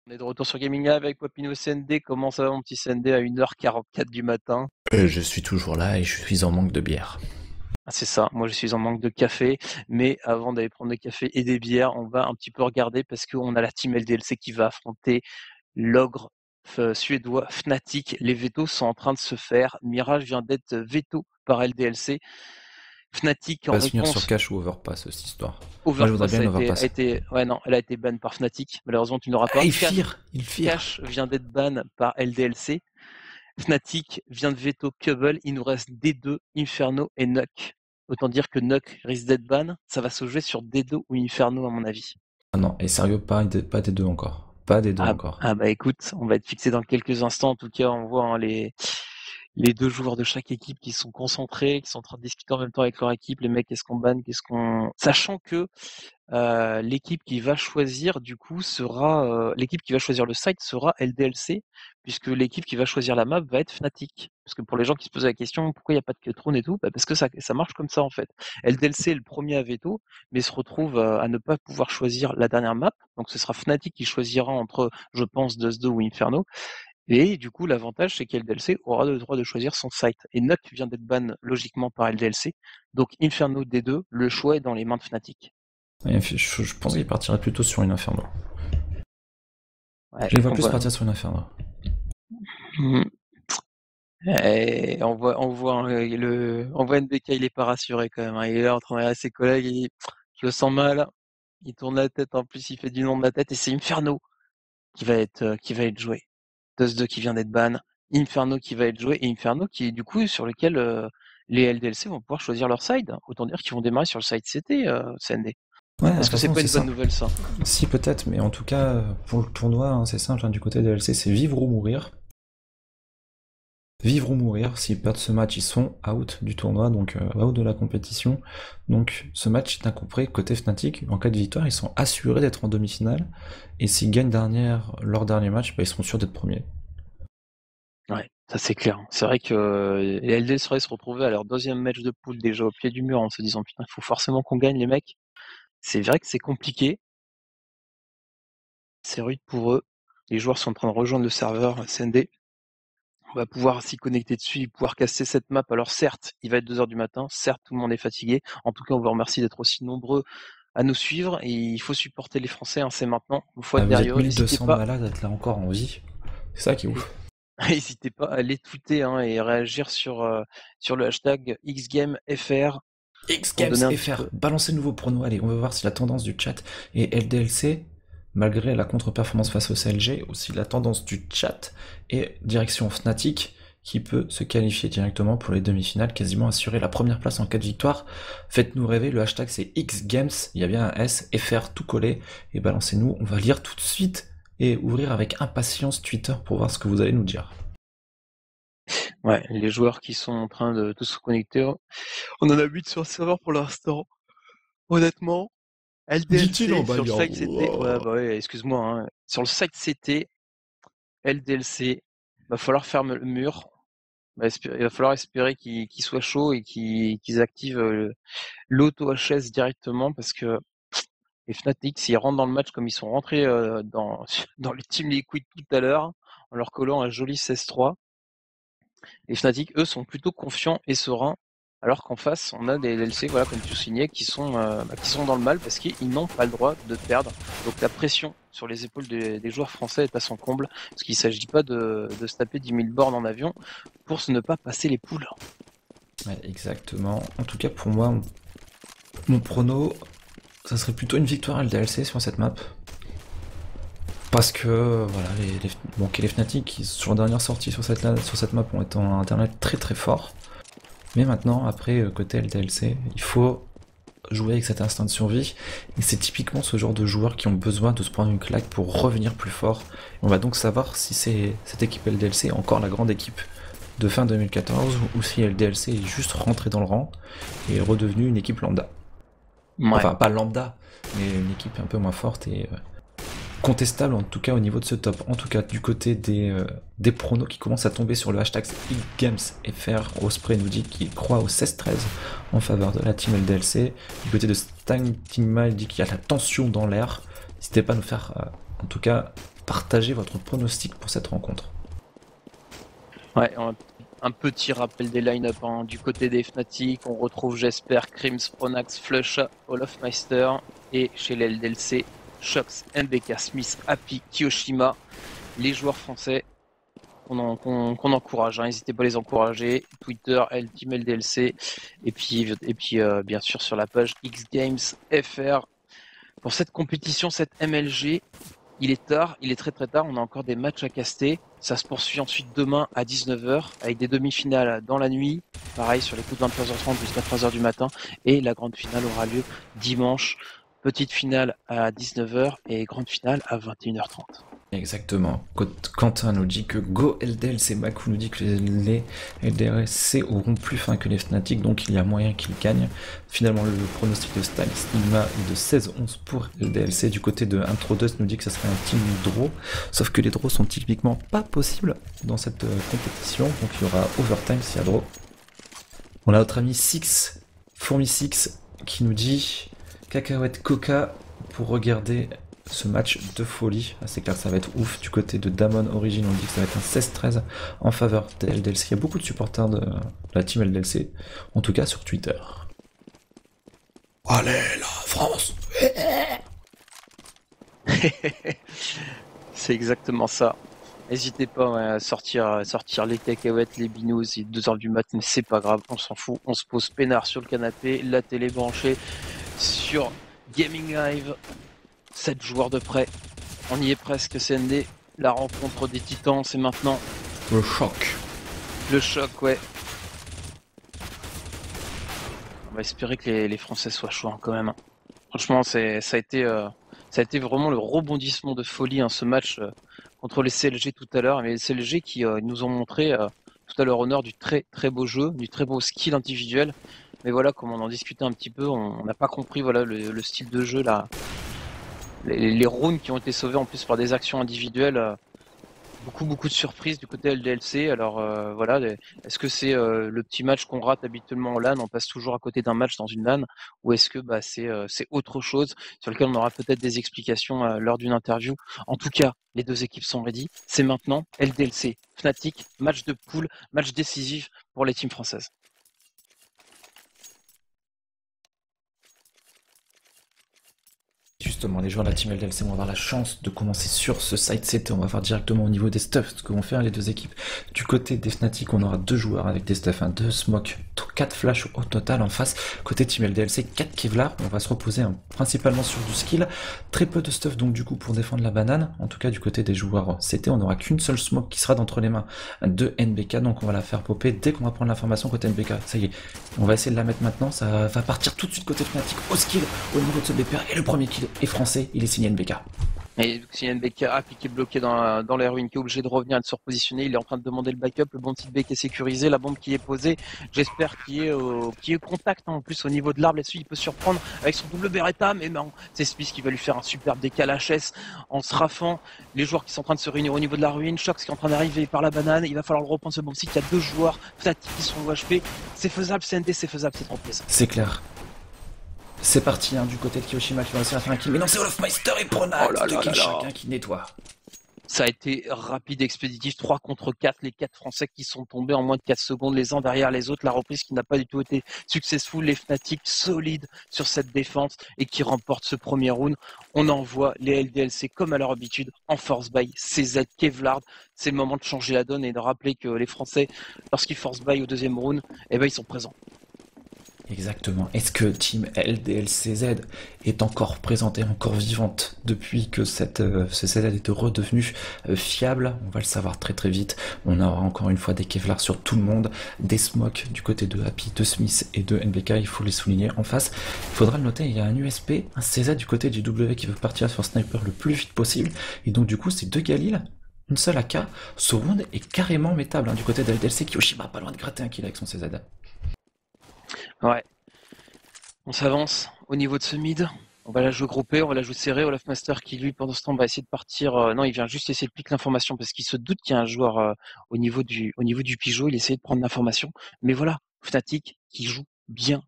On est de retour sur Gaming Live avec Wapino CND. Comment ça va mon petit CND à 1h44 du matin? Je suis toujours là et je suis en manque de bière. Ah, c'est ça, moi je suis en manque de café, mais avant d'aller prendre le café et des bières, on va un petit peu regarder parce qu'on a la team LDLC qui va affronter l'ogre suédois Fnatic. Les vétos sont en train de se faire. Mirage vient d'être veto par LDLC. Fnatic en Va se finir sur réponse, cash ou overpass cette histoire. Moi je voudrais Overpass bien a une été, a overpass. été, ouais non, elle a été ban par Fnatic. Malheureusement, tu n'auras Ah, pas. il fire. Cash vient d'être ban par LDLC. Fnatic vient de veto Cubble, il nous reste D2, Inferno et Nuck. Autant dire que Nuck risque d'être ban, ça va se jouer sur D2 ou Inferno à mon avis. Ah non, et sérieux, pas des deux encore. Pas des deux encore. Bah écoute, on va être fixé dans quelques instants. En tout cas, on voit hein, les deux joueurs de chaque équipe qui sont concentrés, qui sont en train de discuter en même temps avec leur équipe. Les mecs, qu'est-ce qu'on banne, sachant que l'équipe qui va choisir du coup sera l'équipe qui va choisir le site sera LDLC, puisque l'équipe qui va choisir la map va être Fnatic. Parce que pour les gens qui se posent la question pourquoi il n'y a pas de Cutrone et tout, bah parce que ça marche comme ça en fait. LDLC est le premier à veto, mais se retrouve à ne pas pouvoir choisir la dernière map. Donc ce sera Fnatic qui choisira entre, je pense, Dust 2 ou Inferno. Et du coup, l'avantage, c'est qu'LDLC aura le droit de choisir son site. Et Nuck vient d'être ban logiquement par LDLC. Donc Inferno D2, le choix est dans les mains de Fnatic. Et je pense qu'il partirait plutôt sur une Inferno. Ouais, Je les vois on plus voit. partir sur une Inferno. Mhm. Et on voit NBK, il est pas rassuré quand même, hein. Il est là en train de regarder ses collègues, je le sens mal. Il tourne la tête, en plus il fait du nom de la tête, et c'est Inferno qui va être joué. Dust 2 qui vient d'être ban, Inferno qui va être joué, et Inferno qui est du coup sur lequel les LDLC vont pouvoir choisir leur side. Autant dire qu'ils vont démarrer sur le side CT, CND. Ouais, de Est-ce toute que c'est façon, pas c'est une bonne ça. nouvelle ça? Si, peut-être, mais en tout cas, pour le tournoi, hein, c'est simple, hein, du côté de LC, c'est vivre ou mourir. Vivre ou mourir, s'ils perdent ce match, ils sont out du tournoi, donc out de la compétition. Donc ce match est incompris côté Fnatic. En cas de victoire, ils sont assurés d'être en demi-finale. Et s'ils gagnent leur dernier match, bah, ils seront sûrs d'être premiers. Ouais, ça c'est clair. C'est vrai que les LD seraient se retrouver à leur deuxième match de poule déjà au pied du mur en se disant putain, il faut forcément qu'on gagne les mecs. C'est vrai que c'est compliqué, c'est rude pour eux. Les joueurs sont en train de rejoindre le serveur CND. On va pouvoir s'y connecter dessus, pouvoir casser cette map. Alors certes, il va être 2h du matin, certes tout le monde est fatigué. En tout cas, on vous remercie d'être aussi nombreux à nous suivre et il faut supporter les Français, hein, c'est maintenant. Il faut Ah, être vous êtes derrière eux. N'hésitez 1200 pas, malades à être là encore en vie. C'est ça qui est ouf. n'hésitez pas à les tweeter hein, et réagir sur le hashtag XGameFR pour donner X-Games un petit FR, peu. balancez le nouveau prono. Allez, on va voir si la tendance du chat et LDLC, malgré la contre-performance face au CLG, aussi la tendance du chat est direction Fnatic, qui peut se qualifier directement pour les demi-finales, quasiment assurer la première place en cas de victoire. Faites-nous rêver, le hashtag c'est XGames, il y a bien un S, FR tout collé, et balancez-nous, on va lire tout de suite et ouvrir avec impatience Twitter pour voir ce que vous allez nous dire. Ouais, les joueurs qui sont en train de tous se connecter. On en a 8 sur le serveur pour l'instant. Honnêtement, Dit-il en LDLC sur le baillant. site CT. Ouais, bah ouais, excuse-moi, hein. Sur le site CT, LDLC, va falloir faire le mur. Il va falloir espérer qu'il soit chaud et qu'ils activent l'auto HS directement parce que les Fnatic, s'ils rentrent dans le match comme ils sont rentrés dans le Team Liquid tout à l'heure, en leur collant un joli 16-3, les Fnatic, eux, sont plutôt confiants et sereins, alors qu'en face, on a des LC, voilà, comme tu soulignais, qui sont dans le mal parce qu'ils n'ont pas le droit de perdre. Donc la pression sur les épaules des joueurs français est à son comble, parce qu'il ne s'agit pas de se taper 10 000 bornes en avion pour ne pas passer les poules. Ouais, exactement. En tout cas, pour moi, mon prono, ça serait plutôt une victoire LDLC sur cette map. Parce que voilà, les Fnatic qui sur la dernière sortie sur cette map ont été en internet très très fort. Mais maintenant, après, côté LDLC, il faut jouer avec cet instinct de survie. Et c'est typiquement ce genre de joueurs qui ont besoin de se prendre une claque pour revenir plus fort. Et on va donc savoir si cette équipe LDLC est encore la grande équipe de fin 2014 ou si LDLC est juste rentrée dans le rang et est redevenue une équipe lambda. Ouais. Enfin, pas lambda, mais une équipe un peu moins forte et contestable en tout cas au niveau de ce top. En tout cas, du côté des pronos qui commencent à tomber sur le hashtag XGamesFR, Osprey nous dit qu'il croit au 16-13 en faveur de la team LDLC. Du côté de Stang Team dit qu'il y a la tension dans l'air. N'hésitez pas à nous faire en tout cas partager votre pronostic pour cette rencontre. Ouais, un petit rappel des line-up. Du côté des Fnatic, on retrouve Jesper, Krims, Pronax, Flusha, Olofmeister. Et chez l'LDLC, Shox, MBK, Smith, Happy, Kiyoshima. Les joueurs français qu'on encourage. N'hésitez pas à les encourager. Twitter, Team LDLC. Et puis bien sûr sur la page X Games FR. Pour cette compétition, cette MLG, il est tard, il est très très tard, on a encore des matchs à caster. Ça se poursuit ensuite demain à 19h avec des demi-finales dans la nuit, pareil sur les coups de 23h30 jusqu'à 3h du matin. Et la grande finale aura lieu dimanche. Petite finale à 19h et grande finale à 21h30. Exactement. Quentin nous dit que Go LDLC, Makou nous dit que les LDLC auront plus faim que les Fnatic, donc il y a moyen qu'ils gagnent. Finalement, le pronostic de Style Stigma est de 16-11 pour LDLC. Du côté de Introdust nous dit que ça serait un team draw, sauf que les draws sont typiquement pas possibles dans cette compétition, donc il y aura overtime s'il y a draw. On a notre ami Six, Fourmi Six, qui nous dit Cacahuète Coca pour regarder ce match de folie. C'est clair, ça va être ouf. Du côté de Damon Origin, on dit que ça va être un 16-13 en faveur de LDLC. Il y a beaucoup de supporters de la team LDLC, en tout cas sur Twitter. Allez, la France. C'est exactement ça. N'hésitez pas à sortir les cacahuètes, les binous, il est 2h du mat, mais c'est pas grave, on s'en fout. On se pose peinard sur le canapé, la télé branchée sur Gaming Live. 7 joueurs de près. On y est presque, CND. La rencontre des titans, c'est maintenant. Le choc. Le choc, ouais. On va espérer que les Français soient chauds quand même. Franchement, ça a été vraiment le rebondissement de folie, ce match contre les CLG tout à l'heure. Mais les CLG qui nous ont montré tout à leur honneur du très très beau jeu, du très beau skill individuel. Mais voilà, comme on en discutait un petit peu, on n'a pas compris voilà le style de jeu là. Les runes qui ont été sauvés en plus par des actions individuelles, beaucoup de surprises du côté LDLC. Alors voilà, est-ce que c'est le petit match qu'on rate habituellement en LAN, on passe toujours à côté d'un match dans une LAN, ou est-ce que c'est autre chose sur lequel on aura peut-être des explications lors d'une interview. En tout cas, les deux équipes sont ready, c'est maintenant. LDLC, Fnatic, match de poule, match décisif pour les teams françaises. Justement, les joueurs de la team LDLC vont avoir la chance de commencer sur ce side set. On va voir directement au niveau des stuffs ce que vont faire les deux équipes. Du côté des Fnatic, on aura 2 joueurs avec des stuffs, 2 smoke, 4 flash au total en face. Côté team LDLC, 4 Kevlar. On va se reposer principalement sur du skill. Très peu de stuff donc du coup pour défendre la banane. En tout cas du côté des joueurs CT, on n'aura qu'une seule smoke qui sera d'entre les mains de NBK. Donc on va la faire popper dès qu'on va prendre l'information côté NBK. Ça y est, on va essayer de la mettre maintenant. Ça va partir tout de suite côté Fnatic au skill au niveau de ce BPR. Et le premier kill est français, il est signé NBK. Et si NBK qui est bloqué dans les ruines, qui est obligé de revenir et de se repositionner, il est en train de demander le backup, le bon petit B qui est sécurisé, la bombe qui est posée, j'espère qu'il est contact en plus au niveau de l'arbre, là-dessus il peut surprendre avec son double Beretta, mais non, c'est Smith qui va lui faire un superbe décalage en se raffant, les joueurs qui sont en train de se réunir au niveau de la ruine, Shox qui est en train d'arriver par la banane, il va falloir le reprendre ce bomb site, il y a 2 joueurs Fnatic qui sont au HP, c'est faisable CND, c'est faisable, c'est trop plaisant. C'est clair. C'est parti du côté de Kiyoshima qui va réussir à faire un kill. Mais non, c'est Olofmeister et Pronax chacun qui nettoie. Ça a été rapide, expéditif, 3 contre 4, les 4 Français qui sont tombés en moins de 4 secondes, les uns derrière les autres, la reprise qui n'a pas du tout été successful, les Fnatic solides sur cette défense et qui remportent ce premier round. On envoie les LDLC comme à leur habitude en force buy, CZ, Kevlar. C'est le moment de changer la donne et de rappeler que les Français, lorsqu'ils force buy au deuxième round, ils sont présents. Exactement. Est-ce que Team LDLCZ est encore présente et encore vivante depuis que ce CZ est redevenu fiable? On va le savoir très très vite. On aura encore une fois des Kevlar sur tout le monde, des smokes du côté de Happy, de Smith et de NBK, il faut les souligner en face. Il faudra le noter, il y a un USP, un CZ du côté du W qui veut partir sur Sniper le plus vite possible. Et donc du coup, c'est 2 Galil, une seule AK. Ce round est carrément métable du côté de LDLC. Kiyoshima pas loin de gratter un kill avec son CZ. Ouais. On s'avance au niveau de ce mid. On va la jouer groupée, on va la jouer serrée. Olofmeister qui lui pendant ce temps va essayer de partir. Non, il vient juste essayer de piquer l'information parce qu'il se doute qu'il y a un joueur au niveau du Pigeot. Il essaie de prendre l'information. Mais voilà, Fnatic qui joue bien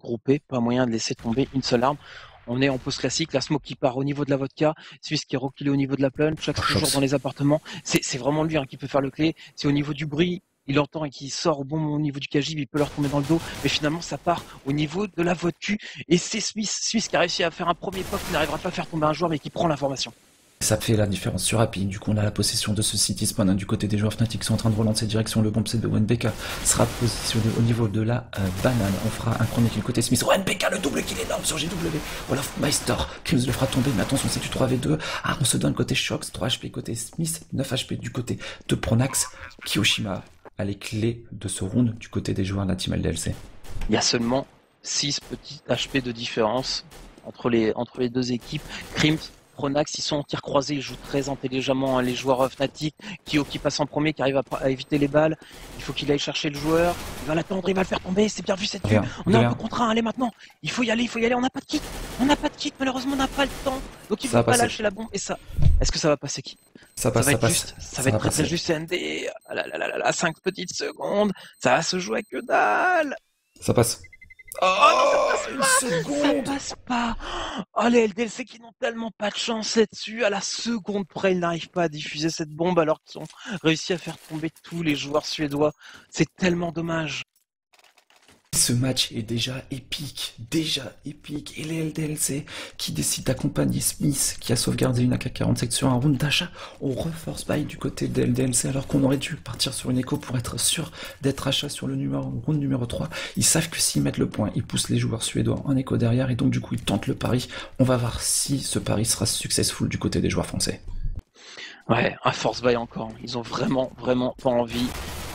groupé. Pas moyen de laisser tomber une seule arme. On est en pause classique, la smoke qui part au niveau de la vodka, Suisse qui est reculé au niveau de la plunge, Chucks toujours dans les appartements. C'est vraiment lui qui peut faire le clé. C'est au niveau du bruit, il entend et qu'il sort au niveau du cagib, il peut leur tomber dans le dos. Mais finalement, ça part au niveau de la vodka. Et c'est Suisse qui a réussi à faire un premier pop qui n'arrivera pas à faire tomber un joueur, mais qui prend l'information. Ça fait la différence sur Happy. Du coup, on a la possession de ce City Spawn du côté des joueurs Fnatic qui sont en train de relancer direction. Le bomb set de ONBK sera positionné au niveau de la banane. On fera un premier kill côté Smith. ONBK, le double kill énorme sur GW. Olaf Meister, Krims le fera tomber. Mais attention, c'est du 3v2. Ah, on se donne côté Shox. 3 HP côté Smith, 9 HP du côté de Pronax. Kiyoshima a les clés de ce round du côté des joueurs de la team LDLC. Il y a seulement 6 petits HP de différence entre les deux équipes. Krims, Pronax, ils sont en tir croisé, ils jouent très intelligemment, les joueurs Fnatic, Kyo qui passe en premier, qui arrive à éviter les balles, il faut qu'il aille chercher le joueur, il va l'attendre, il va le faire tomber, c'est bien vu cette vue, on est un peu contre un, allez maintenant, il faut y aller, on n'a pas de kit, malheureusement on n'a pas le temps, donc il faut pas lâcher la bombe, et ça, est-ce que ça va passer qui? Ça passe, ça va être très juste CND, 5 petites secondes, ça va se jouer que dalle. Ça passe. Oh, ça passe pas. Oh, les LDLC qui n'ont tellement pas de chance là-dessus, à la seconde près, ils n'arrivent pas à diffuser cette bombe alors qu'ils ont réussi à faire tomber tous les joueurs suédois. C'est tellement dommage. Ce match est déjà épique, et les LDLC qui décident d'accompagner Smith qui a sauvegardé une AK-47 sur un round d'achat, on reforce buy du côté des LDLC alors qu'on aurait dû partir sur une écho pour être sûr d'être achat sur le round numéro 3. Ils savent que s'ils mettent le point, ils poussent les joueurs suédois en écho derrière et donc du coup ils tentent le pari. On va voir si ce pari sera successful du côté des joueurs français. Ouais, à force buy encore, ils ont vraiment pas envie.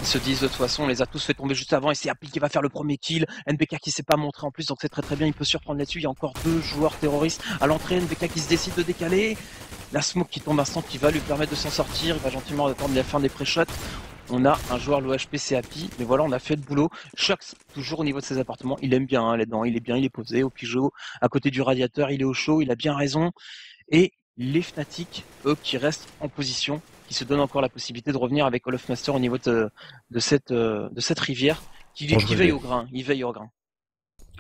Ils se disent de toute façon, on les a tous fait tomber juste avant et c'est Happy qui va faire le premier kill. NBK qui s'est pas montré en plus, donc c'est très bien, il peut surprendre là-dessus. Il y a encore 2 joueurs terroristes à l'entrée, NBK qui se décide de décaler. La smoke qui tombe instant qui va lui permettre de s'en sortir, il va gentiment attendre la fin des pré-shots. On a un joueur l'OHP, c'est Happy, mais voilà, on a fait le boulot. Shox, toujours au niveau de ses appartements, il aime bien là-dedans, il est bien, il est posé au Pigeot, à côté du radiateur, il est au chaud, il a bien raison. Et les Fnatic, eux, qui restent en position, qui se donnent encore la possibilité de revenir avec Olaf Master au niveau de cette rivière, qui veille au grain, il veille au grain.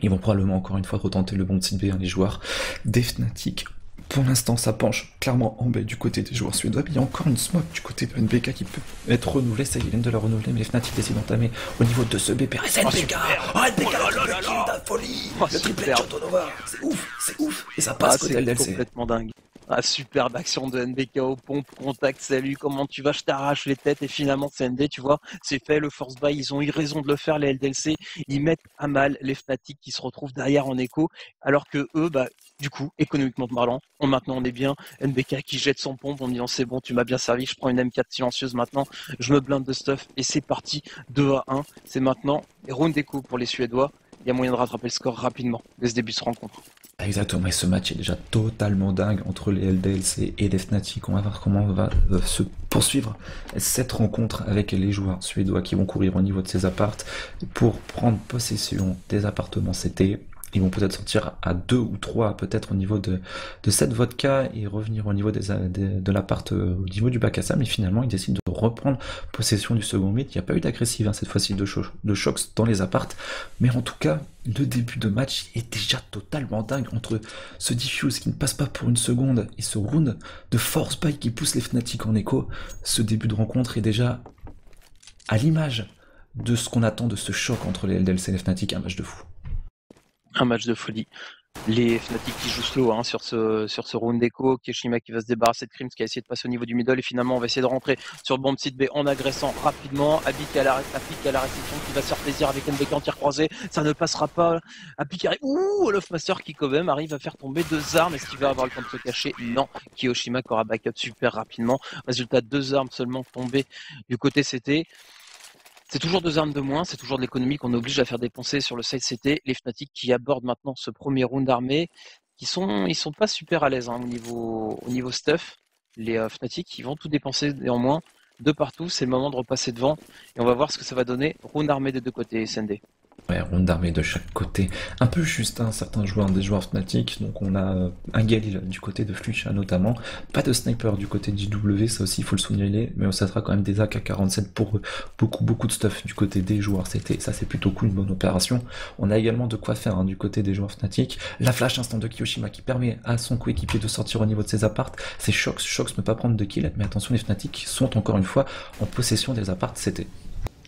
Ils vont probablement encore une fois retenter le bon site B, les joueurs des Fnatic. Pour l'instant, ça penche clairement en baie du côté des joueurs suédois. Mais il y a encore une smoke du côté de NBK qui peut être renouvelée. Ça, ils viennent de la renouveler, mais les Fnatic décident d'entamer au niveau de ce BPR. C'est NBK! Oh, NBK, la folie! Le triplé de Chotonova! C'est ouf! Et ça passe côté LDLC. C'est complètement dingue. Ah, superbe action de NBK au pompe, contact, salut, comment tu vas, je t'arrache les têtes, et finalement CND, tu vois, c'est fait, le force buy, ils ont eu raison de le faire, les LDLC, ils mettent à mal les Fnatic qui se retrouvent derrière en écho, alors que eux, du coup, économiquement parlant, maintenant on est bien, NBK qui jette son pompe en disant c'est bon, tu m'as bien servi, je prends une M4 silencieuse maintenant, je me blinde de stuff, et c'est parti, 2-1, c'est maintenant, round d'écho pour les Suédois, il y a moyen de rattraper le score rapidement dès ce début de rencontre. Exactement, et ce match est déjà totalement dingue entre les LDLC et les Fnatic. On va voir comment va se poursuivre cette rencontre avec les joueurs suédois qui vont courir au niveau de ces apparts pour prendre possession des appartements CT. Ils vont peut-être sortir à 2 ou 3 peut-être au niveau de cette vodka et revenir au niveau de l'appart au niveau du bac à sable, mais finalement ils décident de reprendre possession du second mid. Il n'y a pas eu d'agressive cette fois-ci de chocs dans les apparts, mais en tout cas le début de match est déjà totalement dingue entre ce diffuse qui ne passe pas pour une seconde et ce round de force buy qui pousse les Fnatic en écho. Ce début de rencontre est déjà à l'image de ce qu'on attend de ce choc entre les LDLC et les Fnatic, un match de fou. Un match de folie. Les Fnatic qui jouent slow sur ce round d'écho, Kiyoshima qui va se débarrasser de Krims qui a essayé de passer au niveau du middle et finalement on va essayer de rentrer sur le bomb site B en agressant rapidement. Happy qui a la réception qui va se faire plaisir avec NBK en tir croisé, ça ne passera pas. Happy qui arrive, Olaf Master qui quand même arrive à faire tomber 2 armes, est-ce qu'il va avoir le temps de se cacher? Non, Kiyoshima qui aura backup super rapidement. Résultat, 2 armes seulement tombées du côté CT. C'est toujours 2 armes de moins, c'est toujours de l'économie qu'on oblige à faire dépenser sur le side CT. Les Fnatic qui abordent maintenant ce premier round armé, ils sont pas super à l'aise au niveau stuff. Les Fnatic, ils vont tout dépenser néanmoins de partout. C'est le moment de repasser devant et on va voir ce que ça va donner. Round armé des deux côtés, SND. Ouais, ronde d'armée de chaque côté. Un peu juste, hein, certains joueurs, des joueurs Fnatic. Donc on a un Galil du côté de Flucha notamment. Pas de sniper du côté de JW, ça aussi il faut le souligner. Mais ça sera quand même des AK-47 pour eux. Beaucoup de stuff du côté des joueurs CT. Ça c'est plutôt cool, une bonne opération. On a également de quoi faire du côté des joueurs Fnatic. La flash instant de Kiyoshima qui permet à son coéquipier de sortir au niveau de ses apparts. C'est Shox ne pas prendre de kill. Mais attention, les Fnatic sont encore une fois en possession des apparts CT.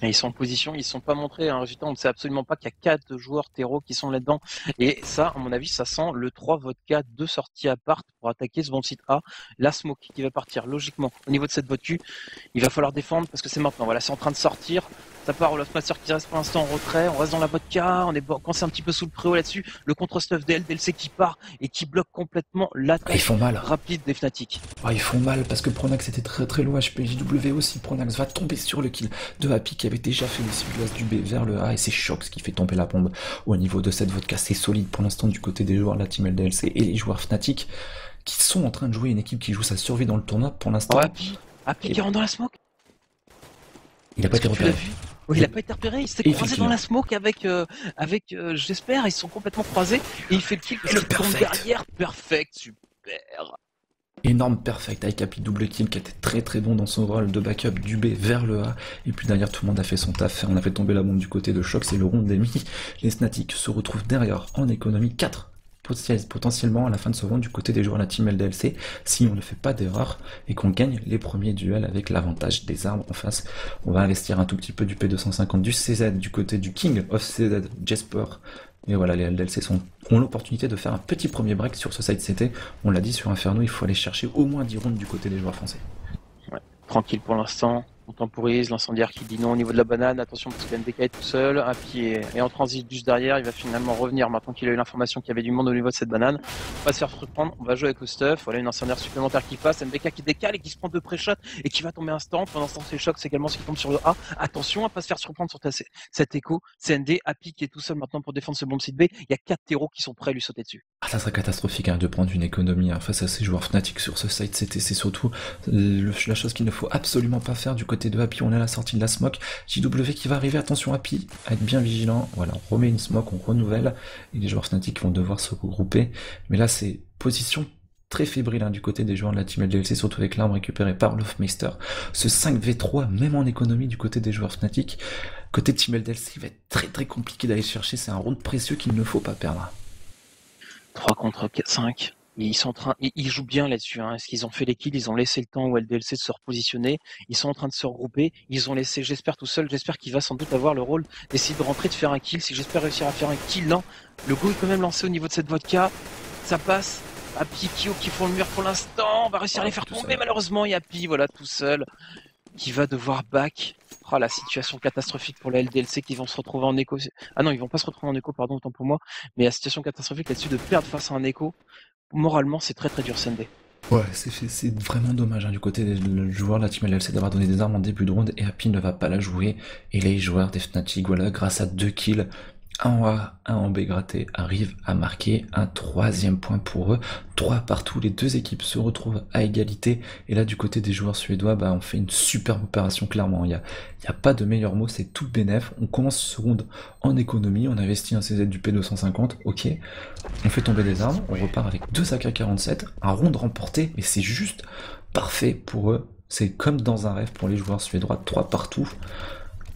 Et ils sont en position, ils ne sont pas montrés un résultat, on ne sait absolument pas qu'il y a 4 joueurs terreau qui sont là-dedans. Et ça, à mon avis, ça sent le 3 vodka, 2 sorties à part pour attaquer ce bon site A. La smoke qui va partir logiquement au niveau de cette vote Q. Il va falloir défendre parce que c'est maintenant. Voilà, c'est en train de sortir. Ça part au Loftmaster qui reste pour l'instant en retrait. On reste dans la vodka. On est coincé un petit peu sous le préau là-dessus. Le contre-stuff des LDLC qui part et qui bloque complètement l'attaque Ils font mal. rapide des Fnatic. Ils font mal parce que Pronax était très low HP. JW aussi. Pronax va tomber sur le kill de Happy qui avait déjà fait les cibulages du B vers le A. Et c'est Shox qui fait tomber la bombe au niveau de cette vodka. C'est solide pour l'instant du côté des joueurs de la team LDLC et les joueurs Fnatic qui sont en train de jouer une équipe qui joue sa survie dans le tournoi pour l'instant. Happy qui rentre dans la smoke. Il a pas été repéré. Oui, il a pas été repéré, il s'est croisé dans la smoke avec j'espère, ils sont complètement croisés et il fait le kill parce qu'il tombe derrière, perfect, super. Énorme perfect avec Happy double kill qui était très bon dans son rôle de backup du B vers le A et puis derrière tout le monde a fait son taf, on a fait tomber la bombe du côté de Shox et le round d'ennemis. Les Fnatic se retrouvent derrière en économie 4 potentiellement à la fin de ce round du côté des joueurs de la team LDLC si on ne fait pas d'erreur et qu'on gagne les premiers duels avec l'avantage des armes en face. On va investir un tout petit peu du P250 du CZ du côté du King of CZ Jesper. Et voilà, les LDLC ont l'opportunité de faire un petit premier break sur ce side CT. On l'a dit sur Inferno, il faut aller chercher au moins 10 rounds du côté des joueurs français. Ouais, tranquille pour l'instant. On temporise, l'incendiaire qui dit non au niveau de la banane, attention parce que NBK est tout seul, Happy est en transit juste derrière, il va finalement revenir maintenant qu'il a eu l'information qu'il y avait du monde au niveau de cette banane. On va se faire surprendre, on va jouer avec le stuff, voilà une incendiaire supplémentaire qui passe, NBK qui décale et qui se prend 2 pré-shots et qui va tomber instant, pendant ce temps c'est Shox également ce qui tombe sur le A, attention à pas se faire surprendre sur cet écho, CND, Happy qui est tout seul maintenant pour défendre ce bomb site B, il y a 4 terreaux qui sont prêts à lui sauter dessus. Ça serait catastrophique de prendre une économie face à ces joueurs Fnatic sur ce site CT, c'est surtout la chose qu'il ne faut absolument pas faire du côté de Happy. On est à la sortie de la smoke, JW qui va arriver, attention Happy, à être bien vigilant, voilà, on remet une smoke, on renouvelle, et les joueurs Fnatic vont devoir se regrouper, mais là c'est position très fébrile du côté des joueurs de la team LDLC, surtout avec l'arme récupérée par Lofmeister. Ce 5v3, même en économie du côté des joueurs Fnatic, côté team LDLC, il va être très compliqué d'aller chercher, c'est un round précieux qu'il ne faut pas perdre. 3 contre 4, 5. Ils jouent bien là-dessus. Est-ce qu'ils ont fait les kills? Ils ont laissé le temps au LDLC de se repositionner. Ils sont en train de se regrouper. Ils ont laissé J'espère tout seul. J'espère qu'il va sans doute avoir le rôle d'essayer de rentrer, de faire un kill. Si J'espère réussir à faire un kill, non. Le go est quand même lancé au niveau de cette vodka. Ça passe. Happy, Kyo qui font le mur pour l'instant. On va réussir à les faire tomber. Malheureusement, il y a Happy, voilà, tout seul, qui va devoir back. Oh, la situation catastrophique pour la LDLC qui vont se retrouver en écho. Ah non, ils vont pas se retrouver en écho, pardon, autant pour moi. Mais la situation catastrophique là-dessus de perdre face à un écho, moralement, c'est très dur, CND. Ouais, c'est vraiment dommage du côté des joueurs de la team LLC d'avoir donné des armes en début de round et Happy ne va pas la jouer. Et les joueurs des Fnatic, voilà, grâce à 2 kills, un en A, un en B gratté, arrivent à marquer un 3e point pour eux. 3 partout, les 2 équipes se retrouvent à égalité. Et là, du côté des joueurs suédois, on fait une superbe opération, clairement. Il y a pas de meilleur mot, c'est tout bénef. On commence ce round en économie, on investit un CZ du P250, ok. On fait tomber des armes, on repart avec 2 AK-47, un round remporté, mais c'est juste parfait pour eux. C'est comme dans un rêve pour les joueurs suédois, 3 partout.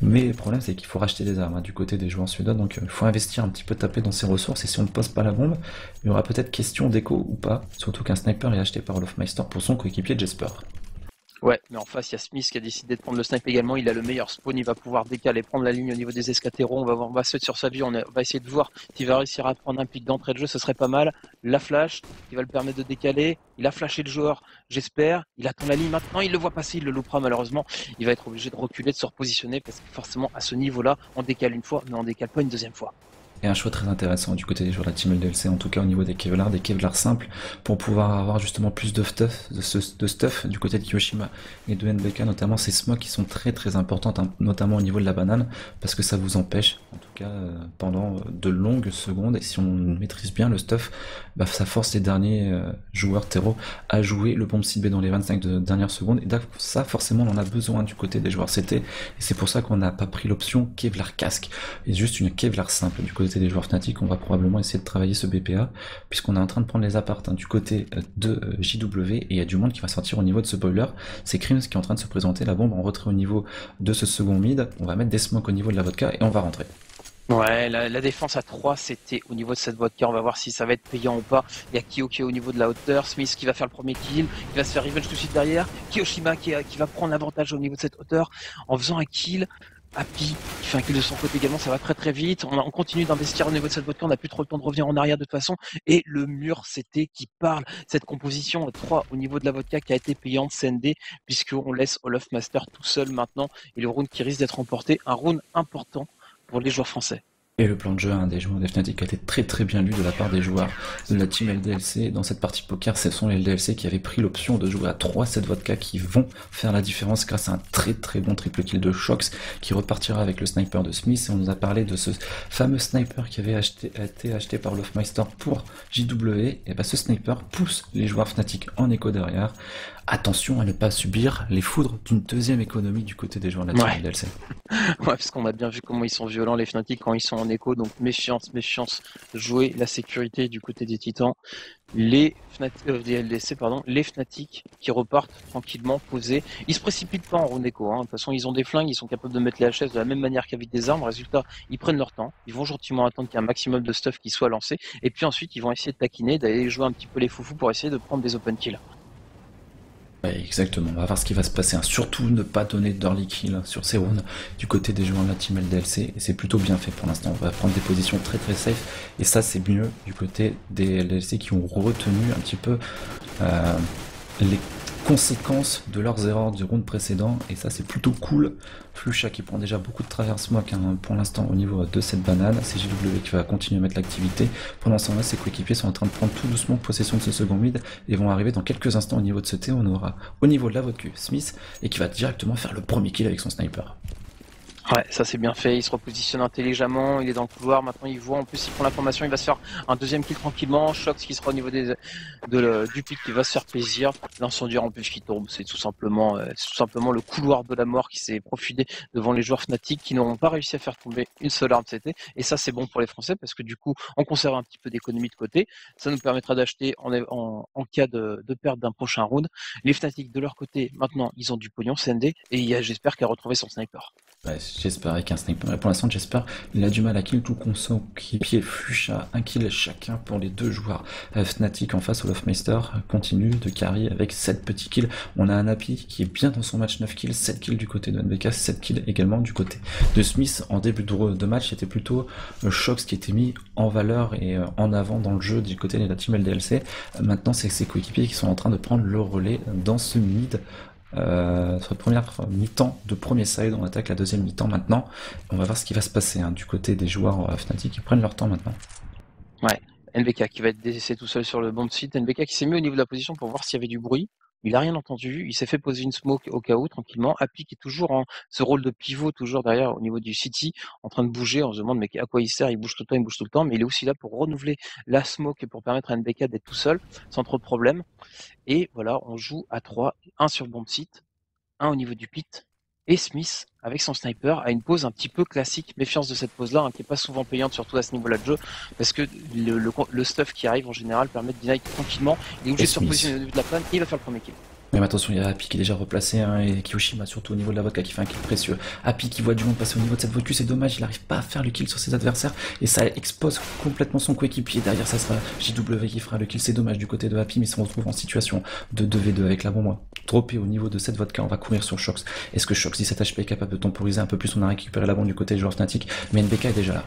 Mais le problème c'est qu'il faut racheter des armes du côté des joueurs suédois, donc il faut investir un petit peu, taper dans ses ressources, et si on ne pose pas la bombe, il y aura peut-être question d'écho ou pas, surtout qu'un sniper est acheté par Lofmeister pour son coéquipier Jesper. Ouais, mais en face, il y a Smith qui a décidé de prendre le snipe également. Il a le meilleur spawn, il va pouvoir décaler, prendre la ligne au niveau des escatéros. On va se mettre sur sa vie, on va essayer de voir s'il va réussir à prendre un pic d'entrée de jeu, ce serait pas mal. La flash, qui va le permettre de décaler. Il a flashé le joueur, j'espère. Il attend la ligne maintenant, il le voit passer, il le loupera malheureusement. Il va être obligé de reculer, de se repositionner, parce que forcément, à ce niveau-là, on décale une fois, mais on décale pas une deuxième fois. Et un choix très intéressant du côté des joueurs de la Team LDLC, en tout cas au niveau des Kevlar simples, pour pouvoir avoir justement plus de stuff du côté de Kyoshima et de NBK, notamment ces smokes qui sont très très importantes, hein, notamment au niveau de la banane, parce que ça vous empêche, en tout cas pendant de longues secondes, et si on maîtrise bien le stuff, bah, ça force les derniers joueurs terreau à jouer le bomb site B dans les 25 dernières secondes, et ça forcément on en a besoin du côté des joueurs CT, et c'est pour ça qu'on n'a pas pris l'option Kevlar casque, et juste une Kevlar simple du côté des joueurs Fnatic. On va probablement essayer de travailler ce BPA, puisqu'on est en train de prendre les apparts du côté de JW, et il y a du monde qui va sortir au niveau de ce boiler. C'est Crims qui est en train de se présenter, la bombe en retrait au niveau de ce second mid, on va mettre des smokes au niveau de la vodka, et on va rentrer. Ouais, la défense à 3, c'était au niveau de cette vodka. On va voir si ça va être payant ou pas. Il y a Kyo qui est au niveau de la hauteur. Smith qui va faire le premier kill. Il va se faire revenge tout de suite derrière. Kiyoshima qui va prendre l'avantage au niveau de cette hauteur en faisant un kill. Happy qui fait un kill de son côté également. Ça va très très vite. On continue d'investir au niveau de cette vodka. On n'a plus trop le temps de revenir en arrière de toute façon. Et le mur CT qui parle. Cette composition 3 au niveau de la vodka qui a été payante CND, puisqu'on laisse Olaf Master tout seul maintenant. Et le round qui risque d'être remporté. Un round important pour les joueurs français. Et le plan de jeu des joueurs des Fnatic a été très très bien lu de la part des joueurs de la team LDLC. Dans cette partie poker, ce sont les LDLC qui avaient pris l'option de jouer à 3 7 vodka qui vont faire la différence grâce à un très très bon triple kill de Shox qui repartira avec le sniper de Smith. Et on nous a parlé de ce fameux sniper qui avait été acheté par Lofmeister pour JW. Et bah ce sniper pousse les joueurs Fnatic en écho derrière. Attention à ne pas subir les foudres d'une deuxième économie du côté des joueurs de la team LDLC. Ouais, parce qu'on a bien vu comment ils sont violents les Fnatic quand ils sont en écho, donc méfiance, jouer la sécurité du côté des Titans. Les LDC, les Fnatic qui repartent tranquillement, posés. Ils se précipitent pas en round écho, hein. De toute façon ils ont des flingues, ils sont capables de mettre les HS de la même manière qu'avec des armes. Résultat, ils prennent leur temps, ils vont gentiment attendre qu'il y ait un maximum de stuff qui soit lancé, et puis ensuite ils vont essayer de taquiner, d'aller jouer un petit peu les foufous pour essayer de prendre des open kills. Ouais, exactement, on va voir ce qui va se passer, hein. Surtout ne pas donner d'early kill sur ces rounds du côté des joueurs de la team LDLC, et c'est plutôt bien fait pour l'instant, on va prendre des positions très très safe, et ça c'est mieux du côté des LDLC qui ont retenu un petit peu les conséquences de leurs erreurs du round précédent, et ça c'est plutôt cool. Flusha qui prend déjà beaucoup de travers smoke, hein, pour l'instant au niveau de cette banane, c'est JW qui va continuer à mettre l'activité. Pendant ce temps-là, ses coéquipiers sont en train de prendre tout doucement possession de ce second mid et vont arriver dans quelques instants au niveau de ce T. On aura au niveau de la vodka Smith et qui va directement faire le premier kill avec son sniper. Ouais, ça c'est bien fait, il se repositionne intelligemment, il est dans le couloir, maintenant il voit, en plus il prend l'information, il va se faire un deuxième kill tranquillement, Shox qui sera au niveau du pic qui va se faire plaisir, l'incendiaire en plus qui tombe, c'est tout simplement le couloir de la mort qui s'est profilé devant les joueurs Fnatic qui n'auront pas réussi à faire tomber une seule arme CT, et ça c'est bon pour les Français parce que du coup on conserve un petit peu d'économie de côté, ça nous permettra d'acheter en cas de perte d'un prochain round. Les Fnatic de leur côté, maintenant ils ont du pognon CND, et j'espère qu'elle a retrouvé son sniper. Ouais, j'espère avec un sniper. Pour l'instant, j'espère. Il a du mal à kill tout son équipier Flusha. Un kill chacun pour les deux joueurs. Fnatic en face, Olofmeister continue de carry avec 7 petits kills. On a un Happy qui est bien dans son match 9 kills, 7 kills du côté de NBK, 7 kills également du côté de Smith. En début de match, c'était plutôt Shox qui était mis en valeur et en avant dans le jeu du côté de la team LDLC. Maintenant, c'est ses coéquipiers qui sont en train de prendre le relais dans ce mid. Sur la première mi-temps de premier side, on attaque la deuxième mi-temps maintenant. On va voir ce qui va se passer, hein, du côté des joueurs Fnatic qui prennent leur temps maintenant. Ouais, NBK qui va être délaissé tout seul sur le bomb site. NBK qui s'est mis au niveau de la position pour voir s'il y avait du bruit. Il n'a rien entendu, il s'est fait poser une smoke au cas où tranquillement. Happy qui est toujours en ce rôle de pivot, toujours derrière au niveau du city, en train de bouger. On se demande mais à quoi il sert, il bouge tout le temps, mais il est aussi là pour renouveler la smoke et pour permettre à NBK d'être tout seul, sans trop de problème. Et voilà, on joue à 3, un sur bomb site, un au niveau du pit, et Smith, avec son sniper, a une pose un petit peu classique. Méfiance de cette pose-là, hein, qui n'est pas souvent payante, surtout à ce niveau-là de jeu, parce que le stuff qui arrive en général permet de deny tranquillement. Il est obligé de se repositionner au début de la panne, et il va faire le premier kill. Même attention, il y a Happy qui est déjà replacé, hein, et Kyoshima surtout au niveau de la vodka qui fait un kill précieux. Happy qui voit du monde passer au niveau de cette vodka, c'est dommage, il n'arrive pas à faire le kill sur ses adversaires et ça expose complètement son coéquipier. Derrière ça sera JW qui fera le kill, c'est dommage du côté de Happy, mais il se retrouve en situation de 2v2 avec la bombe droppée au niveau de cette vodka. On va courir sur Shox. Est-ce que Shox 17 HP est capable de temporiser un peu plus? On a récupéré la bombe du côté des joueurs Fnatic, mais NBK est déjà là.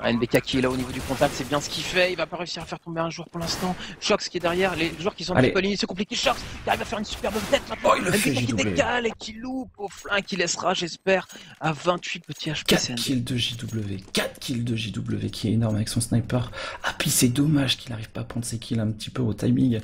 NBK qui est là au niveau du contact, c'est bien ce qu'il fait, il va pas réussir à faire tomber un joueur pour l'instant. Shox qui est derrière, les joueurs qui sont un petit peu alignés, c'est compliqué. Shox qui arrive à faire une superbe tête maintenant. Il le fait, NBK qui décale et qui loupe au flingue, qui laissera, j'espère, à 28 petits HP. 4 kills de JW, 4 kills de JW qui est énorme avec son sniper. Ah puis c'est dommage qu'il n'arrive pas à prendre ses kills un petit peu au timing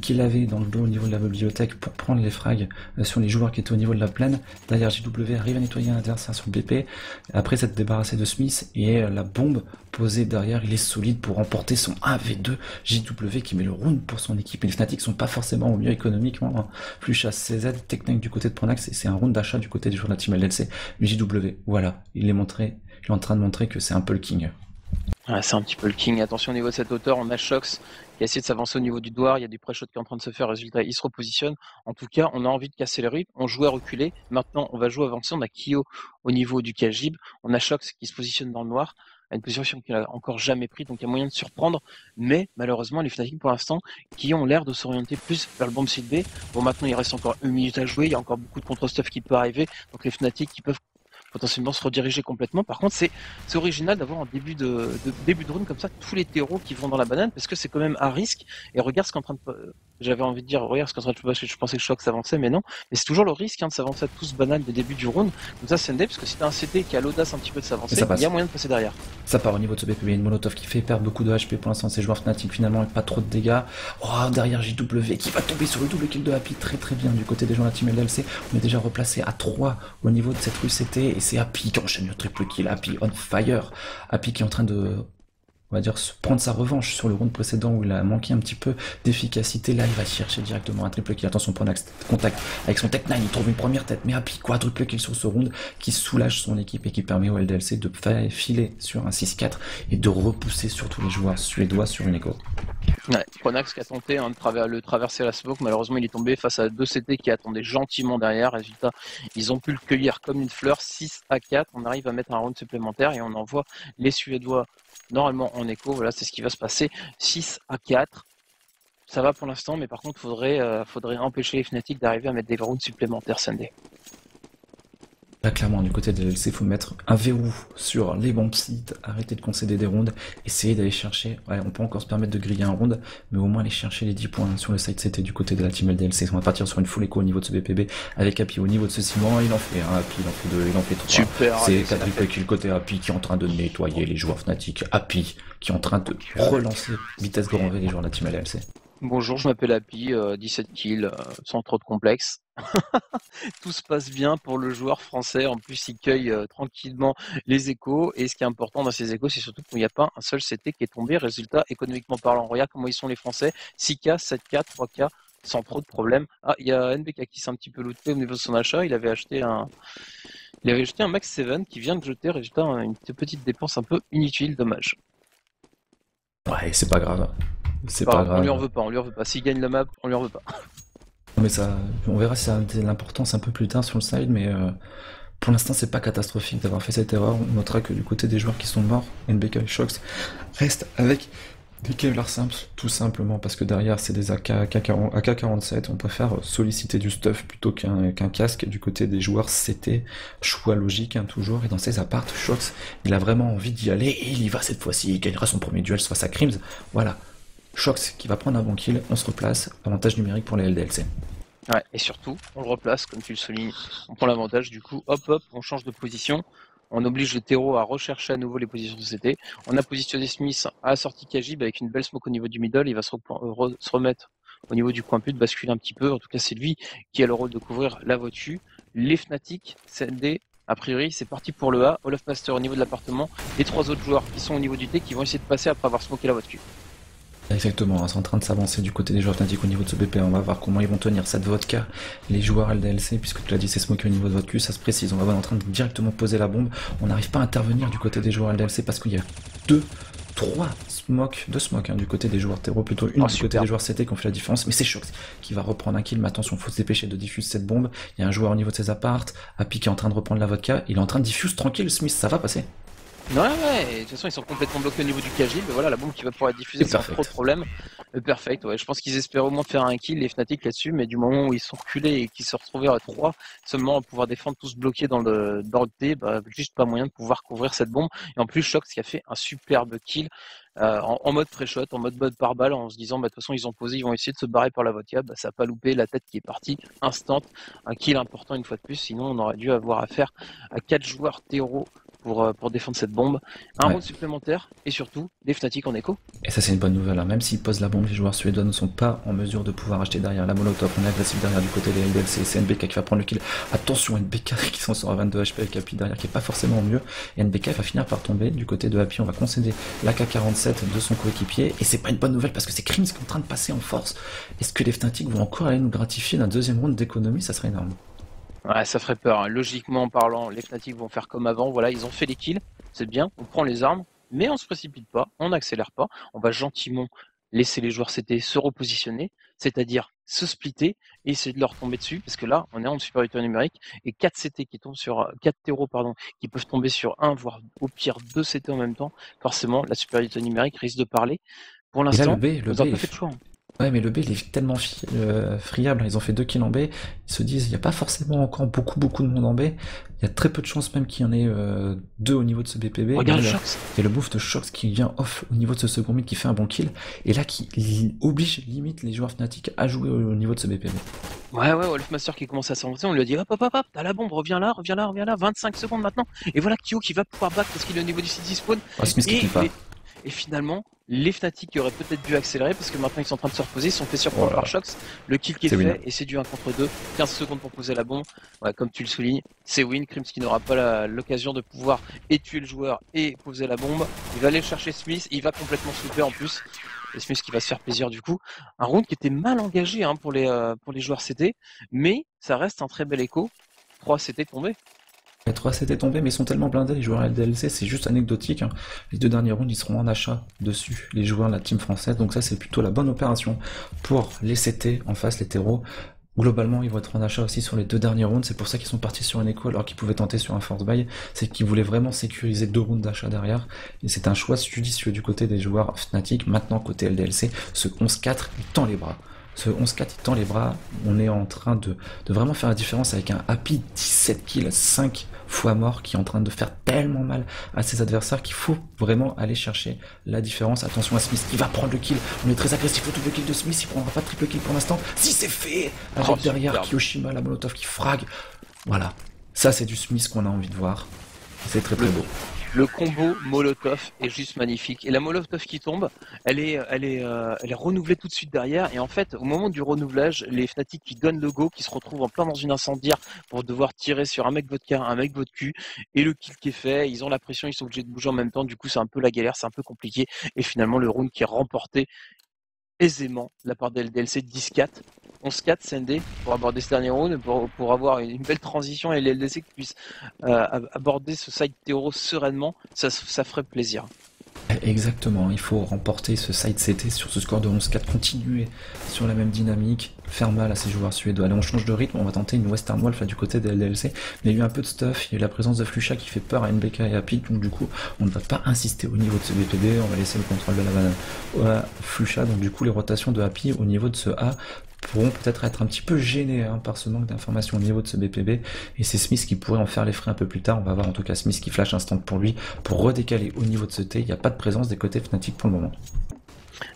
qu'il avait dans le dos au niveau de la bibliothèque pour prendre les frags sur les joueurs qui étaient au niveau de la plaine. Derrière JW arrive à nettoyer un adversaire sur le BP, après s'être débarrassé de Smith et la bombe posée derrière, il est solide pour remporter son 1v2. JW qui met le round pour son équipe et les Fnatic sont pas forcément au mieux économiquement, hein. Plus chasse CZ, technique du côté de Pronax et c'est un round d'achat du côté du joueur de la team LLC. JW, voilà, il est en train de montrer que c'est un peu le king. Ouais, c'est un petit peu le king. Attention au niveau de cette hauteur, on a Shox qui a essayé de s'avancer au niveau du doigt, il y a du pré-shot qui est en train de se faire, résultat il se repositionne. En tout cas, on a envie de casser le rythme, on jouait à reculer, maintenant on va jouer avancer, on a Kyo au niveau du Kajib, on a Shox qui se positionne dans le noir, à une position qu'il n'a encore jamais pris, donc il y a moyen de surprendre, mais malheureusement les Fnatic pour l'instant qui ont l'air de s'orienter plus vers le bomb site B. Bon, maintenant il reste encore 1 minute à jouer, il y a encore beaucoup de contre-stuff qui peut arriver, donc les Fnatic qui peuvent potentiellement se rediriger complètement. Par contre, c'est original d'avoir en début de round comme ça tous les terreaux qui vont dans la banane parce que c'est quand même à risque. Et regarde ce qu'en train de j'avais envie de dire regarde ce qu'en train de passer. Je pensais que Shox s'avançait, mais non. Mais c'est toujours le risque de s'avancer à tous banane dès début du round. Comme ça, c'est ND parce que si t'as un CT qui a l'audace un petit peu de s'avancer, il y a moyen de passer derrière. Ça part au niveau de ce BP, il y a une Molotov qui fait perdre beaucoup de HP pour l'instant. Ces joueurs Fnatic finalement avec pas trop de dégâts. Oh, derrière JW qui va tomber sur le double kill de Happy très très bien du côté des joueurs de la team LLC. On est déjà replacé à 3 au niveau de cette rue CT et c'est Happy qui enchaîne le triple kill. Happy on fire. Happy qui est en train de, on va dire, prendre sa revanche sur le round précédent où il a manqué un petit peu d'efficacité. Là, il va chercher directement un triple kill. Attention, Pronax contact avec son Tech 9, il trouve une première tête, mais Happy quadruple kill sur ce round qui soulage son équipe et qui permet au LDLC de filer sur un 6-4 et de repousser surtout les joueurs suédois sur une écho. Ouais, Pronax qui a tenté de traverser la smoke, malheureusement il est tombé face à 2 CT qui attendaient gentiment derrière. Résultat, ils ont pu le cueillir comme une fleur, 6-4. On arrive à mettre un round supplémentaire et on envoie les Suédois normalement en écho. Voilà, c'est ce qui va se passer, 6-4. Ça va pour l'instant, mais par contre faudrait empêcher les Fnatic d'arriver à mettre des rounds supplémentaires Sunday. Là, clairement, du côté de LLC, il faut mettre un verrou sur les bombes sites, arrêter de concéder des rounds, essayer d'aller chercher, ouais, on peut encore se permettre de griller un round, mais au moins aller chercher les 10 points sur le site CT du côté de la team LDLC. On va partir sur une full écho au niveau de ce BPB, avec Happy au niveau de ce ciment, il en fait un, Happy, il en fait 2, il en fait 3. Super, c'est quadruple kill côté Happy qui est en train de nettoyer les joueurs Fnatic, Happy qui est en train de relancer vitesse grand V les joueurs de la team LDLC. Bonjour, je m'appelle Happy, 17 kills, sans trop de complexe. Tout se passe bien pour le joueur français, en plus il cueille tranquillement les échos, et ce qui est important dans ces échos, c'est surtout qu'il n'y a pas un seul CT qui est tombé. Résultat, économiquement parlant, regarde comment ils sont les Français, 6K, 7K, 3K, sans trop de problèmes. Ah, il y a NBK qui s'est un petit peu looté au niveau de son achat, il avait acheté un Max 7 qui vient de jeter, résultat, une petite dépense un peu inutile, dommage. Ouais, c'est pas grave. C'est pas grave. On lui en veut pas. S'il gagne la map, on lui en veut pas. Mais ça, on verra si ça a de l'importance un peu plus tard sur le side, mais pour l'instant c'est pas catastrophique d'avoir fait cette erreur. On notera que du côté des joueurs qui sont morts, NBK et Shox restent avec des Kevlar simples, tout simplement parce que derrière c'est des AK-47, on préfère solliciter du stuff plutôt qu'un casque. Du côté des joueurs c'était choix logique, hein, toujours, et dans ses apparts, Shox il a vraiment envie d'y aller et il y va cette fois-ci, il gagnera son premier duel face à Crims, voilà. Shox qui va prendre un bon kill, on se replace, avantage numérique pour les LDLC. Ouais, et surtout, on le replace, comme tu le soulignes, on prend l'avantage, du coup, hop, on change de position, on oblige le terreau à rechercher à nouveau les positions de CT, on a positionné Smith à la sortie Kajib avec une belle smoke au niveau du middle, il va se remettre au niveau du coin put, basculer un petit peu, en tout cas c'est lui qui a le rôle de couvrir la voiture. Les Fnatic, CND, a priori c'est parti pour le A, Olaf Master au niveau de l'appartement, les 3 autres joueurs qui sont au niveau du T qui vont essayer de passer après avoir smoké la voiture. Exactement, c'est en train de s'avancer du côté des joueurs Fnatic au niveau de ce BP, on va voir comment ils vont tenir cette vodka, les joueurs LDLC, puisque tu l'as dit c'est smoké au niveau de votre cul, ça se précise, on va voir en train de directement poser la bombe, on n'arrive pas à intervenir du côté des joueurs LDLC parce qu'il y a 2 smokes hein, du côté des joueurs terreau, plutôt une du côté des joueurs CT qui ont fait la différence, mais c'est Shox qui va reprendre un kill, mais attention, faut se dépêcher de diffuser cette bombe, il y a un joueur au niveau de ses apparts, Happy qui est en train de reprendre la vodka, il est en train de diffuser tranquille, Smith, ça va passer. Ouais, et de toute façon, ils sont complètement bloqués au niveau du KJ, mais voilà, la bombe qui va pouvoir être diffusée C'est sans trop de perfect. problèmes. Perfect, ouais. Je pense qu'ils espéraient au moins faire un kill, les Fnatic là-dessus, mais du moment où ils sont reculés et qu'ils se retrouvaient à 3 seulement à pouvoir défendre tous bloqués dans le T, bah, juste pas moyen de pouvoir couvrir cette bombe. Et en plus, Shox qui a fait un superbe kill en mode pré-shot, en mode par balle, en se disant, bah, de toute façon, ils ont posé, ils vont essayer de se barrer par la vodka, bah, ça a pas loupé, la tête qui est partie, instant, un kill important une fois de plus, sinon on aurait dû avoir affaire à 4 joueurs terreau pour défendre cette bombe. Un Ouais. round supplémentaire et surtout des Fnatic en écho. Et ça, c'est une bonne nouvelle, hein. Même s'ils posent la bombe, les joueurs suédois ne sont pas en mesure de pouvoir acheter derrière la molotov. On est agressif derrière du côté des LDLC. C'est NBK qui va prendre le kill. Attention, NBK qui s'en sort à 22 HP avec Happy derrière, qui est pas forcément mieux. Et NBK va finir par tomber du côté de Happy. On va concéder l'AK-47 de son coéquipier. Et c'est pas une bonne nouvelle parce que c'est Krims qui est en train de passer en force. Est-ce que les Fnatic vont encore aller nous gratifier d'un deuxième round d'économie? Ça serait énorme. Ouais, ça ferait peur, hein. Logiquement parlant, les Fnatic vont faire comme avant. Voilà, ils ont fait les kills, c'est bien, on prend les armes, mais on se précipite pas, on n'accélère pas. On va gentiment laisser les joueurs CT se repositionner, c'est-à-dire se splitter et essayer de leur tomber dessus, parce que là, on est en supériorité numérique et 4 CT qui tombent sur 4 terreaux, pardon, qui peuvent tomber sur un, voire au pire 2 CT en même temps. Forcément, la supériorité numérique risque de parler. Pour Et là, le l'instant, B, on n'a pas fait de choix, hein. ouais, mais le B, il est tellement friable. Ils ont fait 2 kills en B. Ils se disent, il n'y a pas forcément encore beaucoup de monde en B. Il y a très peu de chances même qu'il y en ait 2 au niveau de ce BPB. Et là, Regarde il le y a, Shox. il y a le bouffe de Shox qui vient off au niveau de ce second mid qui fait un bon kill. Et là, qui oblige limite les joueurs Fnatic à jouer au niveau de ce BPB. Ouais, Wolfmaster qui commence à s'avancer, on lui a dit hop, t'as la bombe, reviens là, 25 secondes maintenant. Et voilà Kyo qui va pouvoir back parce qu'il est au niveau du city spawn. Oh, Smith qui Et, kill pas. et finalement, les Fnatic qui auraient peut-être dû accélérer parce que maintenant ils sont en train de se reposer, ils sont fait Oh surprendre là par là, Shox. Le kill qui est c'est win. fait et c'est du 1 contre 2, 15 secondes pour poser la bombe. Ouais, comme tu le soulignes, c'est win. Krims qui n'aura pas l'occasion de pouvoir et tuer le joueur et poser la bombe. Il va aller chercher Smith, il va complètement souper en plus. Et Smith qui va se faire plaisir du coup. Un round qui était mal engagé hein, pour les joueurs CT, mais ça reste un très bel écho. 3 CT tombés. Les 3 CT tombés, mais ils sont tellement blindés, les joueurs LDLC, c'est juste anecdotique, hein. Les 2 derniers rounds, ils seront en achat dessus, les joueurs de la team française, donc ça, c'est plutôt la bonne opération pour les CT en face, les terreaux. Globalement, ils vont être en achat aussi sur les 2 derniers rounds, c'est pour ça qu'ils sont partis sur un écho alors qu'ils pouvaient tenter sur un force buy, c'est qu'ils voulaient vraiment sécuriser 2 rounds d'achat derrière, et c'est un choix judicieux du côté des joueurs Fnatic. Maintenant, côté LDLC, ce 11-4, il tend les bras. Ce 11-4, il tend les bras, on est en train de vraiment faire la différence avec un Happy 17 kills, 5 fois mort, qui est en train de faire tellement mal à ses adversaires qu'il faut vraiment aller chercher la différence. Attention à Smith, il va prendre le kill, on est très agressif au double kill de Smith, il prendra pas de triple kill pour l'instant. Si c'est fait, avec derrière Superbe. Kiyoshima, la molotov qui frag. Voilà, ça c'est du Smith qu'on a envie de voir, c'est très beau. Le combo Molotov est juste magnifique. Et la Molotov qui tombe, elle est renouvelée tout de suite derrière. Et en fait, au moment du renouvelage, les Fnatic qui donnent le go, qui se retrouvent en plein dans une incendiaire pour devoir tirer sur un mec votre car, un mec votre cul, et le kill qui est fait, ils ont la pression, ils sont obligés de bouger en même temps. Du coup, c'est un peu la galère, c'est un peu compliqué. Et finalement, le round qui est remporté aisément de la part de LDLC 10-4. 11-4 CND pour aborder ce dernier round, pour avoir une belle transition et les LDC qui puissent aborder ce side Théoro sereinement, ça ferait plaisir. Exactement, il faut remporter ce side CT sur ce score de 11-4, continuer sur la même dynamique, faire mal à ces joueurs suédois. Allez, on change de rythme, on va tenter une Western Wolf là du côté des LDLC. Il y a eu un peu de stuff, il y a eu la présence de Flusha qui fait peur à NBK et à Happy, donc du coup on ne va pas insister au niveau de ce BPB, on va laisser le contrôle de la banane à Flusha, donc du coup les rotations de Happy au niveau de ce A pourront peut-être être un petit peu gênés hein, par ce manque d'informations au niveau de ce BPB, et c'est Smith qui pourrait en faire les frais un peu plus tard. On va voir en tout cas Smith qui flash instant pour lui pour redécaler au niveau de ce T. Il n'y a pas de présence des côtés Fnatic pour le moment.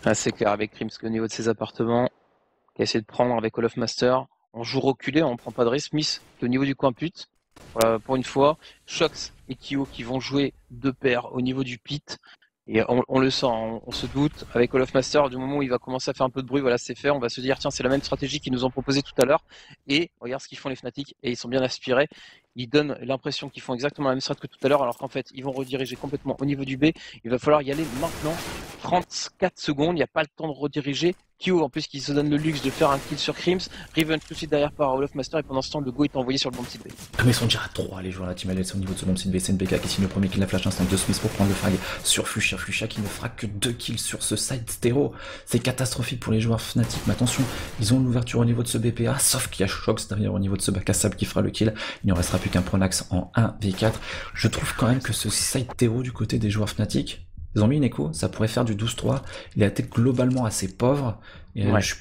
Ah, c'est clair avec Krims qu'au niveau de ses appartements, qui a essayé de prendre avec Olaf Master, on joue reculé, on prend pas de risque. Smith qui est au niveau du coin pute, voilà, pour une fois. Shox et Kyo qui vont jouer de pair au niveau du pit. Et on le sent, on se doute, avec Olaf Master, du moment où il va commencer à faire un peu de bruit, voilà, c'est fait, on va se dire, tiens, c'est la même stratégie qu'ils nous ont proposé tout à l'heure, et regarde ce qu'ils font les Fnatic, et ils sont bien aspirés, ils donnent l'impression qu'ils font exactement la même strat que tout à l'heure, alors qu'en fait, ils vont rediriger complètement au niveau du B, il va falloir y aller maintenant, 34 secondes, il n'y a pas le temps de rediriger, Kyo en plus qui se donne le luxe de faire un kill sur Crims, Revenge tout de suite derrière par Olaf Master et pendant ce temps le go est envoyé sur le bon petit B. Ah, mais ils sont déjà à 3 les joueurs de la team LLC au niveau de ce bon site B. C'est NBK qui signe le premier kill, la flash instant de Smith pour prendre le frag sur Fuchsia. Fuchsia qui ne fera que 2 kills sur ce side stéro. C'est catastrophique pour les joueurs Fnatic. Mais attention, ils ont l'ouverture au niveau de ce BPA, sauf qu'il y a Shox derrière au niveau de ce bac à sable qui fera le kill. Il ne restera plus qu'un Pronax en 1v4. Je trouve quand même que ce side stéro du côté des joueurs Fnatic, ils ont mis une écho, ça pourrait faire du 12-3. Il a été globalement assez pauvre. Et Ouais. je suis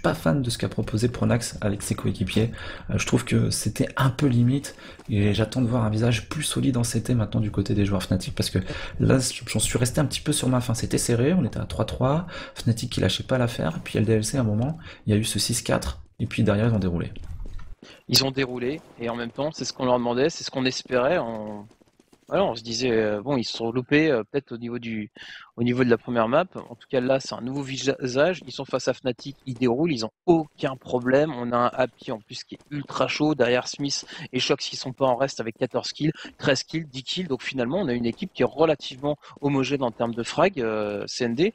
pas fan de ce qu'a proposé Pronax avec ses coéquipiers. Je trouve que c'était un peu limite. Et j'attends de voir un visage plus solide en CT maintenant du côté des joueurs Fnatic. Parce que là, j'en suis resté un petit peu sur ma faim. C'était serré, on était à 3-3. Fnatic qui lâchait pas l'affaire. Et puis LDLC à un moment, il y a eu ce 6-4. Et puis derrière, ils ont déroulé. Ils ont déroulé et en même temps c'est ce qu'on leur demandait, c'est ce qu'on espérait. Voilà, on se disait bon ils se sont loupés peut-être au niveau de la première map. En tout cas là c'est un nouveau visage. Ils sont face à Fnatic, ils déroulent, ils ont aucun problème. On a un Happy en plus qui est ultra chaud derrière Smith et Shox qui sont pas en reste avec 14 kills, 13 kills, 10 kills. Donc finalement on a une équipe qui est relativement homogène en termes de frag CND.